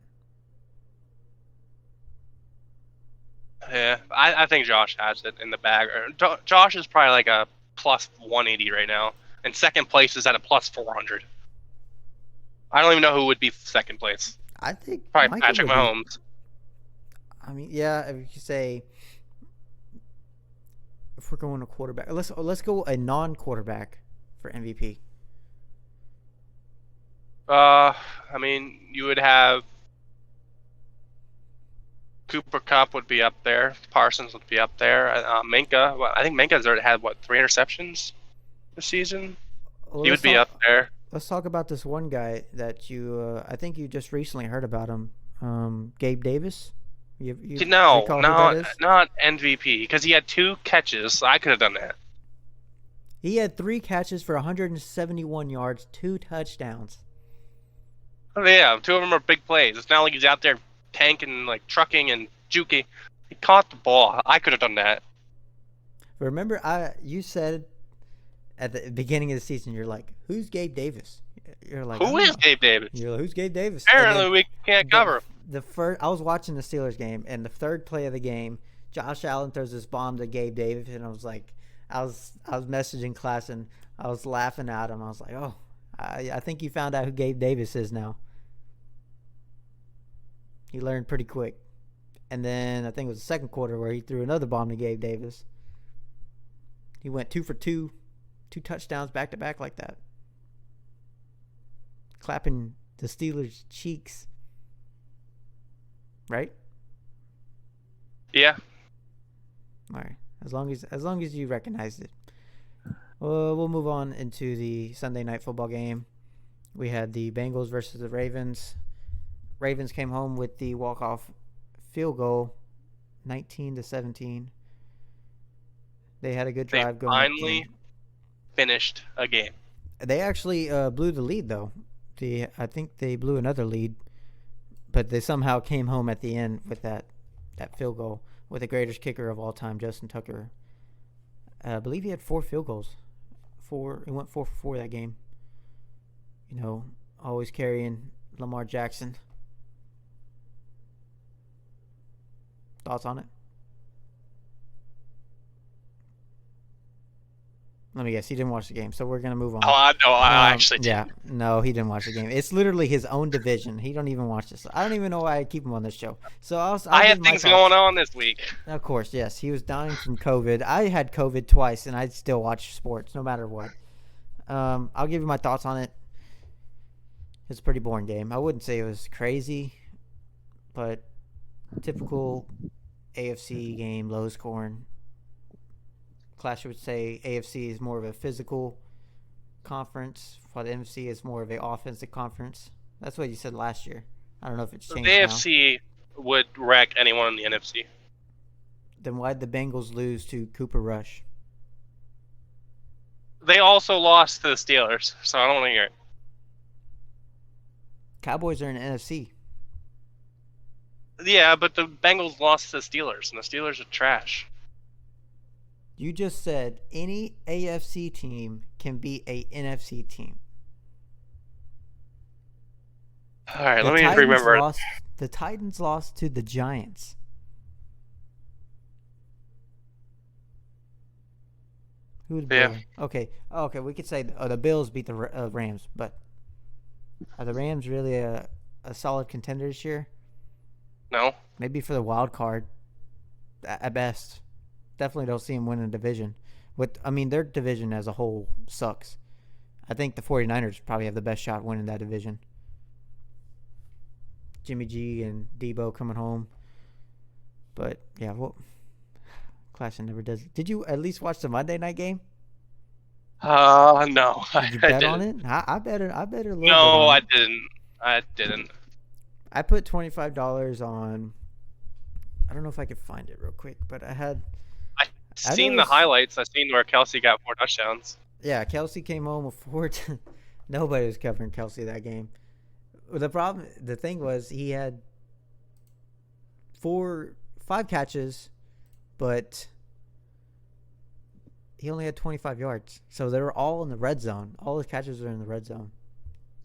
Yeah, I think Josh has it in the bag. Josh is probably like a plus 180 right now, and second place is at a plus 400. I don't even know who would be second place. I think Probably Micah Patrick would be. Mahomes. I mean, yeah, if you say if we're going a quarterback, let's go a non-quarterback for MVP. I mean, you would have Cooper Kupp would be up there. Parsons would be up there. Minka, I think Minka's already had 3 interceptions this season. Well, He would be up there. Let's talk about this one guy that I think you just recently heard about him, Gabe Davis. No, recall who that is? not MVP, because he had 2 catches. I could have done that. He had 3 catches for 171 yards, 2 touchdowns. Oh, yeah, 2 of them are big plays. It's not like he's out there tanking, like trucking and juking. He caught the ball. I could have done that. Remember, you said at the beginning of the season, you're like, "Who's Gabe Davis?" You're like, Who is Gabe Davis? You're like, "Who's Gabe Davis?" Apparently, we can't cover him. I was watching the Steelers game, and the third play of the game, Josh Allen throws this bomb to Gabe Davis, and I was like, I was messaging class, and I was laughing at him. I was like, "Oh, I think you found out who Gabe Davis is now." He learned pretty quick, and then I think it was the second quarter where he threw another bomb to Gabe Davis. He went 2 for 2, 2 touchdowns back to back like that, clapping the Steelers' cheeks. Right? Yeah. All right. As long as you recognized it. We'll move on into the Sunday night football game. We had the Bengals versus the Ravens. Ravens came home with the walk-off field goal, 19-17. They had a good drive going. They finally finished a game. They actually blew the lead, though. I think they blew another lead, but they somehow came home at the end with that field goal with the greatest kicker of all time, Justin Tucker. I believe he had 4 field goals. He went 4 for 4 that game. You know, always carrying Lamar Jackson. Thoughts on it? Let me guess. He didn't watch the game, so we're gonna move on. Oh, I actually did. Yeah, no, he didn't watch the game. It's literally his own division. He don't even watch this. I don't even know why I keep him on this show. So I had things going on this week. Of course, yes. He was dying from COVID. I had COVID twice, and I still watch sports no matter what. I'll give you my thoughts on it. It's a pretty boring game. I wouldn't say it was crazy, but typical AFC game, low scoring. Clash would say AFC is more of a physical conference, while the NFC is more of an offensive conference. That's what you said last year. I don't know if it's changed The AFC would wreck anyone in the NFC. Then why'd the Bengals lose to Cooper Rush? They also lost to the Steelers, so I don't want to hear it. Cowboys are in the NFC. Yeah, but the Bengals lost to the Steelers, and the Steelers are trash. You just said any AFC team can beat a NFC team. All right, let me remember. The Titans lost to the Giants. Who would Yeah. Okay, we could say the Bills beat the Rams, but are the Rams really a solid contender this year? No. Maybe for the wild card, at best. Definitely don't see them winning a division. Their division as a whole sucks. I think the 49ers probably have the best shot winning that division. Jimmy G and Debo coming home. But, yeah, Clash never does it. Did you at least watch the Monday night game? No. Did you bet on it? I bet a little bit. No, I didn't. I didn't. I put $25 on. I don't know if I could find it real quick, but I've seen the highlights. I've seen where Kelsey got 4 touchdowns. Yeah, Kelsey came home with 4. Nobody was covering Kelsey that game. The thing was, he had 5 catches, but he only had 25 yards. So they were all in the red zone. All his catches were in the red zone.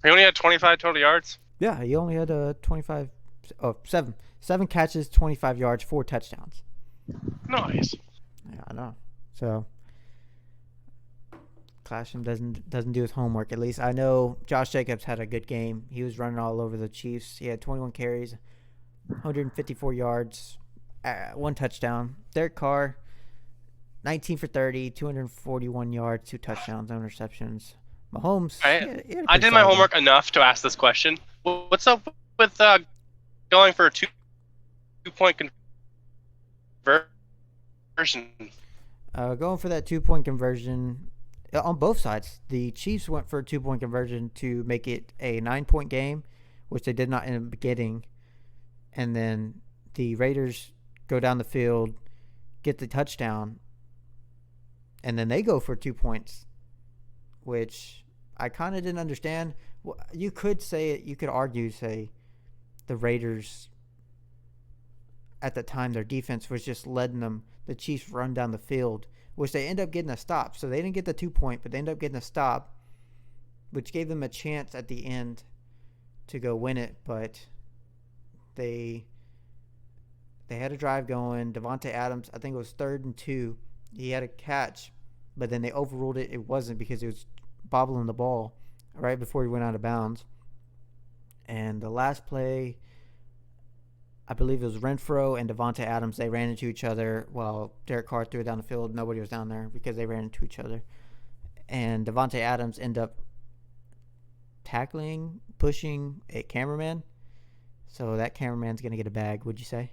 He only had 25 total yards? Yeah, he only had 7 catches, 25 yards, 4 touchdowns. Nice. Yeah, I know. So Clasham doesn't do his homework. At least I know Josh Jacobs had a good game. He was running all over the Chiefs. He had 21 carries, 154 yards, 1 touchdown. Derek Carr, 19 for 30, 241 yards, 2 touchdowns, no interceptions. Mahomes. Right. He had I did my homework enough to ask this question. What's up with going for a 2-point conversion? Going for that 2-point conversion on both sides. The Chiefs went for a 2-point conversion to make it a 9-point game, which they did not end up getting. And then the Raiders go down the field, get the touchdown, and then they go for 2 points, which I kind of didn't understand. You could say it. You could argue, say, the Raiders at the time, their defense was just letting the Chiefs run down the field, which they end up getting a stop. So they didn't get the 2-point, but they end up getting a stop, which gave them a chance at the end to go win it. But they had a drive going. Devontae Adams, I think it was 3rd and 2. He had a catch, but then they overruled it. It wasn't because it was bobbling the ball right before he went out of bounds. And the last play, I believe it was Renfro and Devontae Adams. They ran into each other while Derek Carr threw it down the field. Nobody was down there because they ran into each other. And Devontae Adams ended up pushing a cameraman. So that cameraman's going to get a bag, would you say?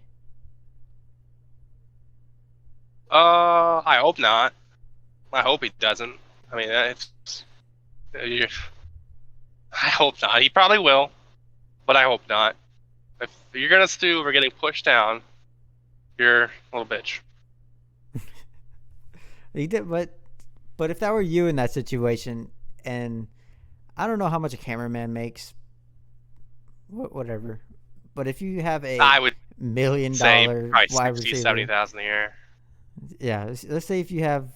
I hope not. I hope he doesn't. I mean, I hope not. He probably will, but I hope not. If you're gonna sue for getting pushed down, you're a little bitch. He did, but if that were you in that situation, and I don't know how much a cameraman makes, whatever. But if you have a I would $1 million wide 60, receiver, 70,000 a year. Yeah, let's say if you have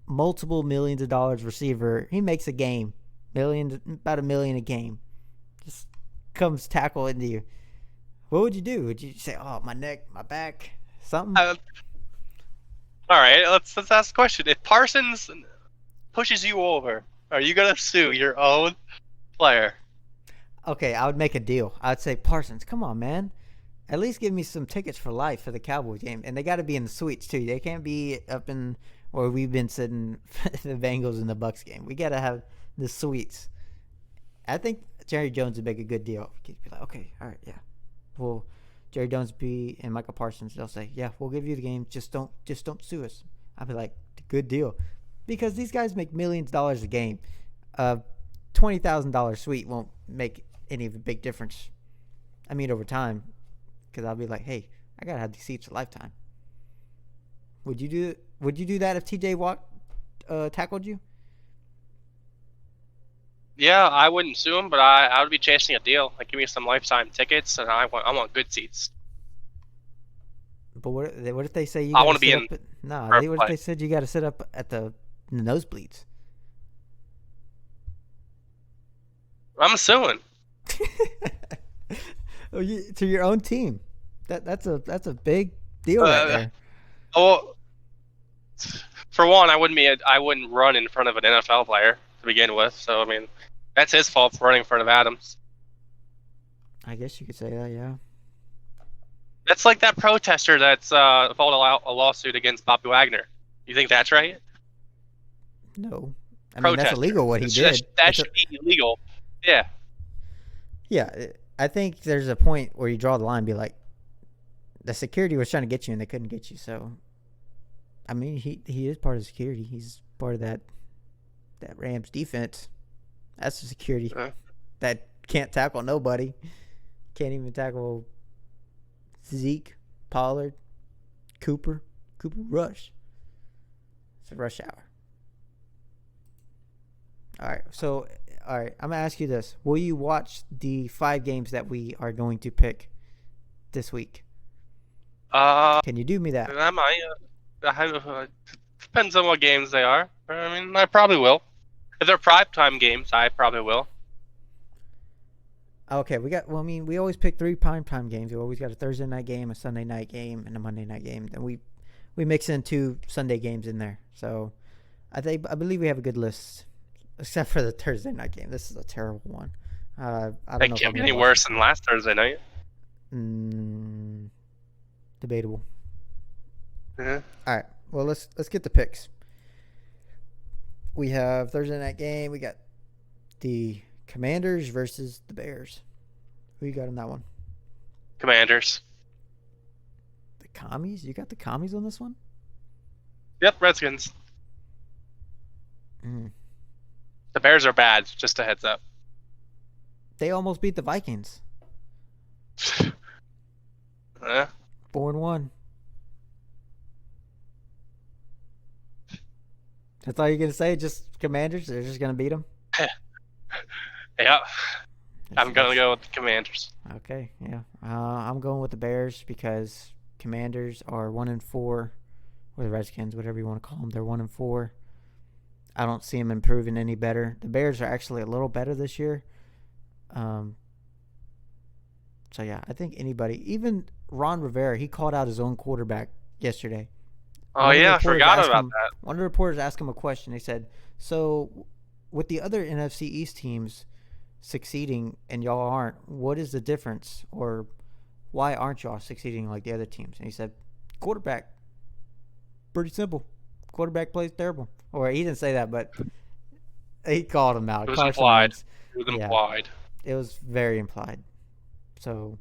multiple millions of dollars receiver, he makes a game, about $1 million a game, just comes tackle into you. What would you do? Would you say, "Oh, my neck, my back, something"? All right, let's ask the question. If Parsons pushes you over, are you gonna sue your own player? Okay, I would make a deal. I'd say, Parsons, come on, man. At least give me some tickets for life for the Cowboys game. And they got to be in the suites, too. They can't be up in where we've been sitting the Bengals and the Bucks game. We got to have the suites. I think Jerry Jones would make a good deal. He'd be like, okay, all right, yeah. Well, Jerry Jones and Michael Parsons, they'll say, yeah, we'll give you the game. Just don't sue us. I'd be like, good deal. Because these guys make millions of dollars a game. A $20,000 suite won't make any of a big difference. I mean, over time. Because I'll be like, hey, I gotta have these seats a lifetime. Would you do that if TJ Watt tackled you? Yeah, I wouldn't sue him, but I would be chasing a deal. Like, give me some lifetime tickets, and I want good seats. But what if they say you? I want to be in. What if they said you got to sit up at the nosebleeds? I'm suing. To your own team. That's a big deal right there. Oh, for one, I wouldn't run in front of an NFL player to begin with. So I mean, that's his fault for running in front of Adams. I guess you could say that, yeah. That's like that protester that's filed a lawsuit against Bobby Wagner. You think that's right? No, I mean that's illegal what he did. That should be illegal. Yeah. Yeah, I think there's a point where you draw the line and be like, the security was trying to get you and they couldn't get you. So, I mean, he is part of security. He's part of that Rams defense. That's the security that can't tackle nobody. Can't even tackle Zeke, Pollard, Cooper Rush. It's a rush hour. All right, I'm going to ask you this. Will you watch the 5 games that we are going to pick this week? Can you do me that? I might. Depends on what games they are. I mean, I probably will. If they're primetime games, I probably will. Okay, we always pick 3 primetime games. We always got a Thursday night game, a Sunday night game, and a Monday night game. And we mix in 2 Sunday games in there. So I believe we have a good list, except for the Thursday night game. This is a terrible one. I don't It know if can't I'm be gonna any watch worse it. than last Thursday night. Debatable. Yeah. All right. Well, let's get the picks. We have Thursday night game. We got the Commanders versus the Bears. Who you got in that one? Commanders. The Commies? You got the Commies on this one? Yep, Redskins. Mm. The Bears are bad, just a heads up. They almost beat the Vikings. 4-1. That's all you're going to say? Just Commanders? They're just going to beat them? Yeah. I'm going to go with the Commanders. Okay, yeah. I'm going with the Bears because Commanders are 1-4, or the Redskins, whatever you want to call them. They're 1-4. I don't see them improving any better. The Bears are actually a little better this year. So, yeah, I think anybody, even Ron Rivera, he called out his own quarterback yesterday. Oh, yeah, I forgot about that. One of the reporters asked him a question. They said, so with the other NFC East teams succeeding and y'all aren't, what is the difference? Or why aren't y'all succeeding like the other teams? And he said, quarterback. Pretty simple. Quarterback plays terrible. Or he didn't say that, but he called him out. It was implied. Yeah, it was very implied. So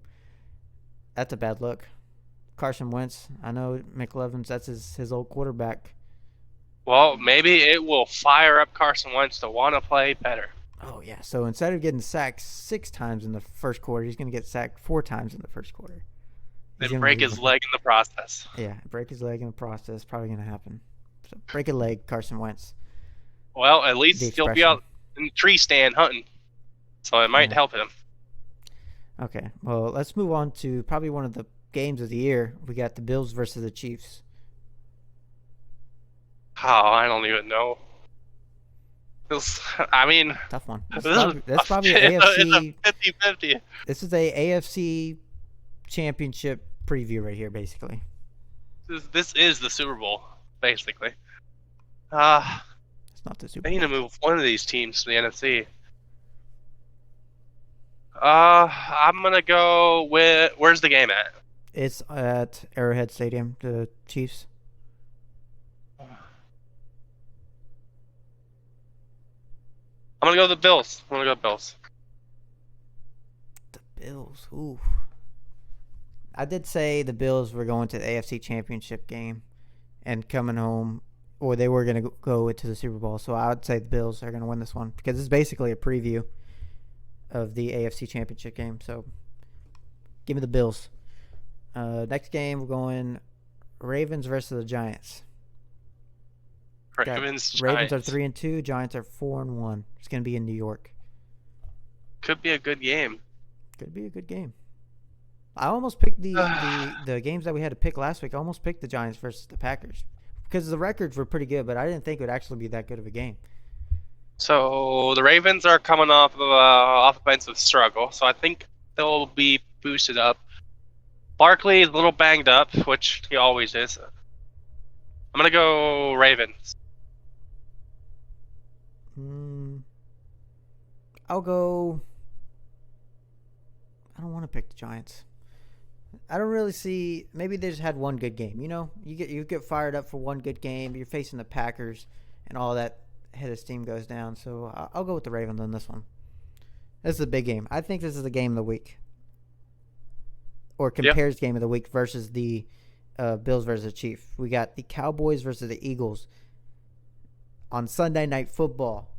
that's a bad look. Carson Wentz, I know McLevin's, that's his old quarterback. Well, maybe it will fire up Carson Wentz to want to play better. Oh, yeah. So instead of getting sacked 6 times in the first quarter, he's going to get sacked 4 times in the first quarter. Then break his leg in the process. Yeah, break his leg in the process. Probably going to happen. So break a leg, Carson Wentz. Well, at least he'll be out in the tree stand hunting. So it might help him. Okay. Well, let's move on to probably one of the games of the year. We got the Bills versus the Chiefs. Oh, I don't even know. I mean, tough one. That's probably an AFC. It's a 50-50. This is a AFC championship preview right here, basically. This is the Super Bowl, basically. It's not the Super Bowl. They need to move one of these teams to the NFC. I'm gonna go with. Where's the game at? It's at Arrowhead Stadium. The Chiefs. I'm gonna go with the Bills. The Bills. Ooh. I did say the Bills were going to the AFC Championship game and coming home, or they were going to go to the Super Bowl. So I would say the Bills are going to win this one because it's basically a preview of the AFC Championship game. So give me the Bills. Next game, we're going Ravens versus the Giants. Ravens are 3-2. Giants are 4-1. It's going to be in New York. Could be a good game. Could be a good game. I almost picked the games that we had to pick last week. I almost picked the Giants versus the Packers because the records were pretty good, but I didn't think it would actually be that good of a game. So the Ravens are coming off of offensive struggle, so I think they'll be boosted up. Barkley is a little banged up, which he always is. I'm gonna go Ravens. I'll go. I don't want to pick the Giants. I don't really see. Maybe they just had one good game. You know, you get fired up for one good game. You're facing the Packers, and all that head of steam goes down. So I'll go with the Ravens on this one. This is a big game. I think this is the game of the week, or compares game of the week versus the Bills versus the Chiefs. We got the Cowboys versus the Eagles on Sunday Night Football.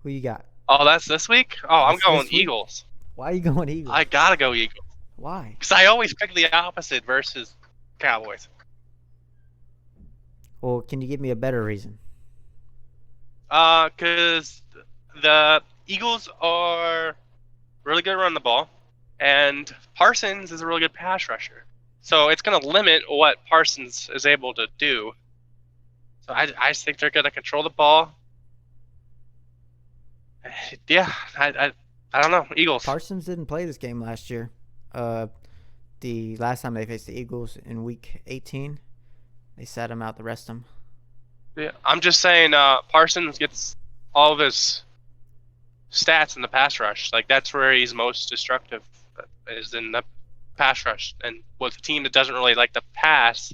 Who you got? Oh, that's this week? Oh, I'm going Eagles. Why are you going Eagles? I gotta go Eagles. Why? Because I always pick the opposite versus Cowboys. Well, can you give me a better reason? Because the Eagles are really good around the ball, and Parsons is a really good pass rusher. So it's going to limit what Parsons is able to do. So I just think they're going to control the ball. Yeah, I don't know. Eagles. Parsons didn't play this game last year. The last time they faced the Eagles in Week 18, they sat him out the rest of them. Yeah, I'm just saying. Parsons gets all of his stats in the pass rush. Like that's where he's most destructive, is in the pass rush. And with a team that doesn't really like the pass,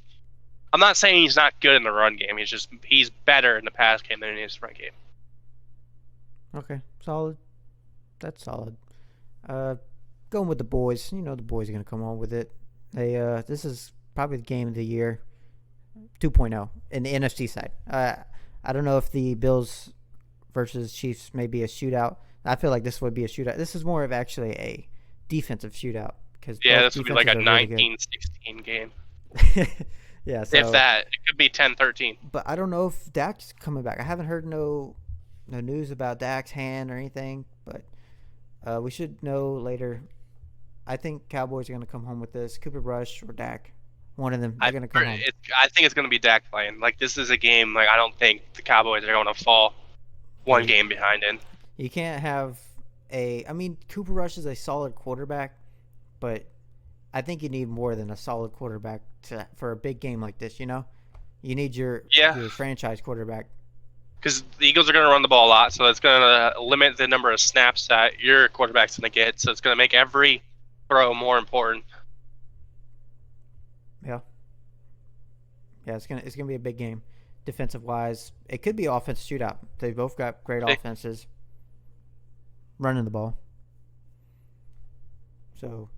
I'm not saying he's not good in the run game. He's better in the pass game than he is in the run game. Okay, solid. That's solid. Uh, Going with the boys. You know the boys are gonna come on with it. This is probably the game of the year, 2.0 in the NFC side. I don't know if the Bills versus Chiefs may be a shootout. I feel like this would be a shootout. This is more of actually a defensive shootout because Yeah, this would be like a 19-16 game. Yeah, so If that, it could be 10-13. but I don't know if Dak's coming back. I haven't heard no news about Dak's hand or anything, but we should know later. I think Cowboys are going to come home with this. Cooper Rush or Dak, one of them. They're going to come home. I think it's going to be Dak playing. Like this is a game. Like I don't think the Cowboys are going to fall one game behind in. You can't have I mean, Cooper Rush is a solid quarterback, but I think you need more than a solid quarterback for a big game like this. You know, you need your franchise quarterback. Because the Eagles are going to run the ball a lot, so it's going to limit the number of snaps that your quarterback's going to get. So it's going to make every throw more important. Yeah, it's gonna be a big game, defensive wise. It could be offense shootout. They both got great offenses, running the ball. So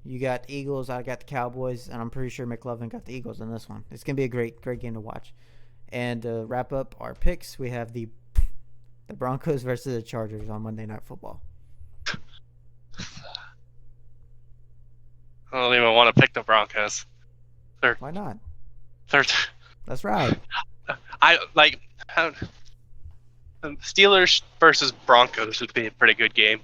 you got Eagles, I got the Cowboys, and I'm pretty sure McLovin got the Eagles in this one. It's gonna be a great game to watch. And to wrap up our picks, we have the Broncos versus the Chargers on Monday Night Football. I don't even want to pick the Broncos. Why not? Third. That's right. Steelers versus Broncos would be a pretty good game.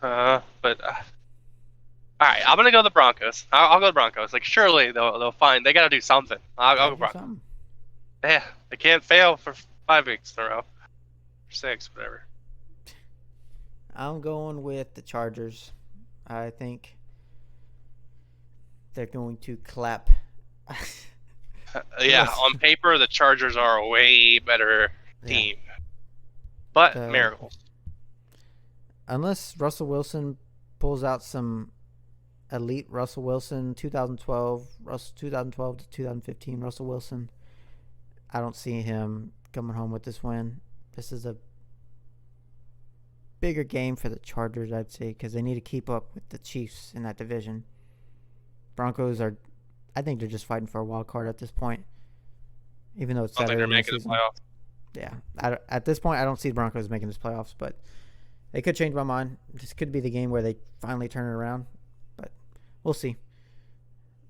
All right, I'm gonna go the Broncos. I'll go the Broncos. Like surely they'll find. They gotta do something. I'll go Broncos. Yeah, they can't fail for 5 weeks in a row, or 6, whatever. I'm going with the Chargers. I think they're going to clap. Yeah, on paper the Chargers are a way better team, but miracles. Unless Russell Wilson pulls out some elite Russell Wilson, 2012 to 2015 Russell Wilson, I don't see him coming home with this win. This is a bigger game for the Chargers, I'd say, because they need to keep up with the Chiefs in that division. Broncos I think they're just fighting for a wild card at this point, even though it's Saturday. I don't think they're making the playoffs. Yeah, at this point, I don't see the Broncos making this playoffs, but they could change my mind. This could be the game where they finally turn it around, but we'll see.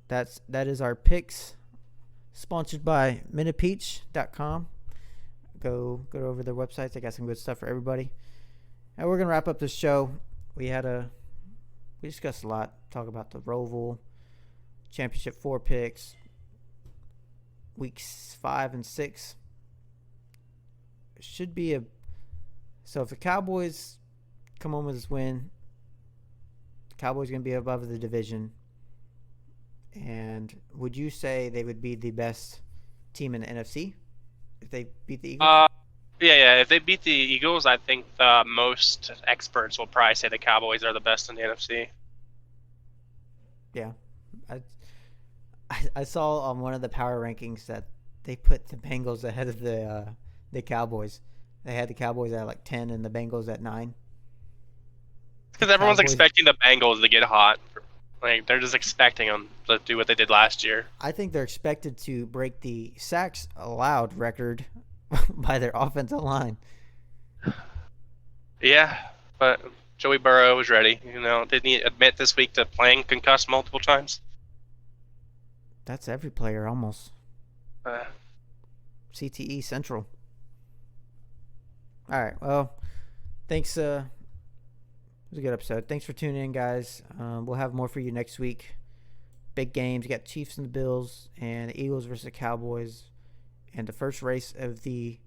That is our picks, sponsored by MinutePeach.com. Go over their websites. They got some good stuff for everybody. And we're gonna wrap up this show. We discussed a lot. Talk about the Roval Championship 4 picks, weeks 5 and 6. Should be so if the Cowboys come home with this win, the Cowboys going to be above the division. And would you say they would be the best team in the NFC if they beat the Eagles? Yeah. If they beat the Eagles, I think most experts will probably say the Cowboys are the best in the NFC. Yeah. I saw on one of the power rankings that they put the Bengals ahead of the Cowboys. They had the Cowboys at like 10 and the Bengals at 9. Because everyone's expecting the Bengals to get hot. Like they're just expecting them to do what they did last year. I think they're expected to break the sacks allowed record by their offensive line. Yeah, but Joey Burrow was ready. Didn't he admit this week to playing concussed multiple times? That's every player almost. CTE Central. All right. Well, thanks. It was a good episode. Thanks for tuning in, guys. We'll have more for you next week. Big games. You got Chiefs and the Bills, and the Eagles versus the Cowboys, and the first race of the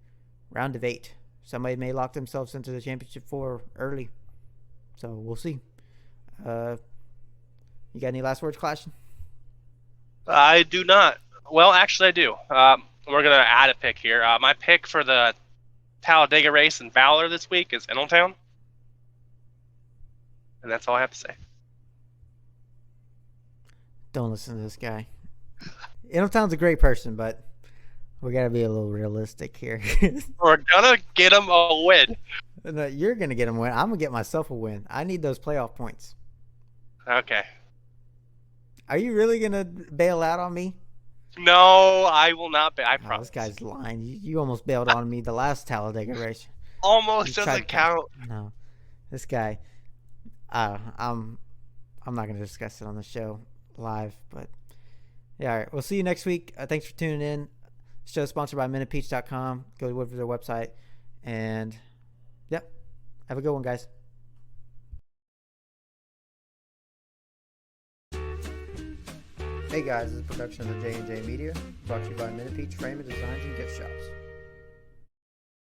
round of 8. Somebody may lock themselves into the championship 4 early. So we'll see. You got any last words, Clash? I do not. Well, actually, I do. we're gonna add a pick here. My pick for the Talladega race in Valor this week is Eneltown, and that's all I have to say. Don't listen to this guy. Eneltown's a great person, but we got to be a little realistic here. We're gonna get him a win. No, you're going to get him a win. I'm going to get myself a win. I need those playoff points. Okay. Are you really going to bail out on me? No, I will not be. I promise. This guy's lying. You almost bailed on me the last Talladega race. Almost doesn't count. No. This guy, I'm not going to discuss it on the show live, but yeah, all right. We'll see you next week. Thanks for tuning in. Show sponsored by MinutePeach.com. Go to their website. And, yep. Have a good one, guys. Hey guys, this is a production of the J&J Media, brought to you by Minute Peach Framing Designs and Gift Shops.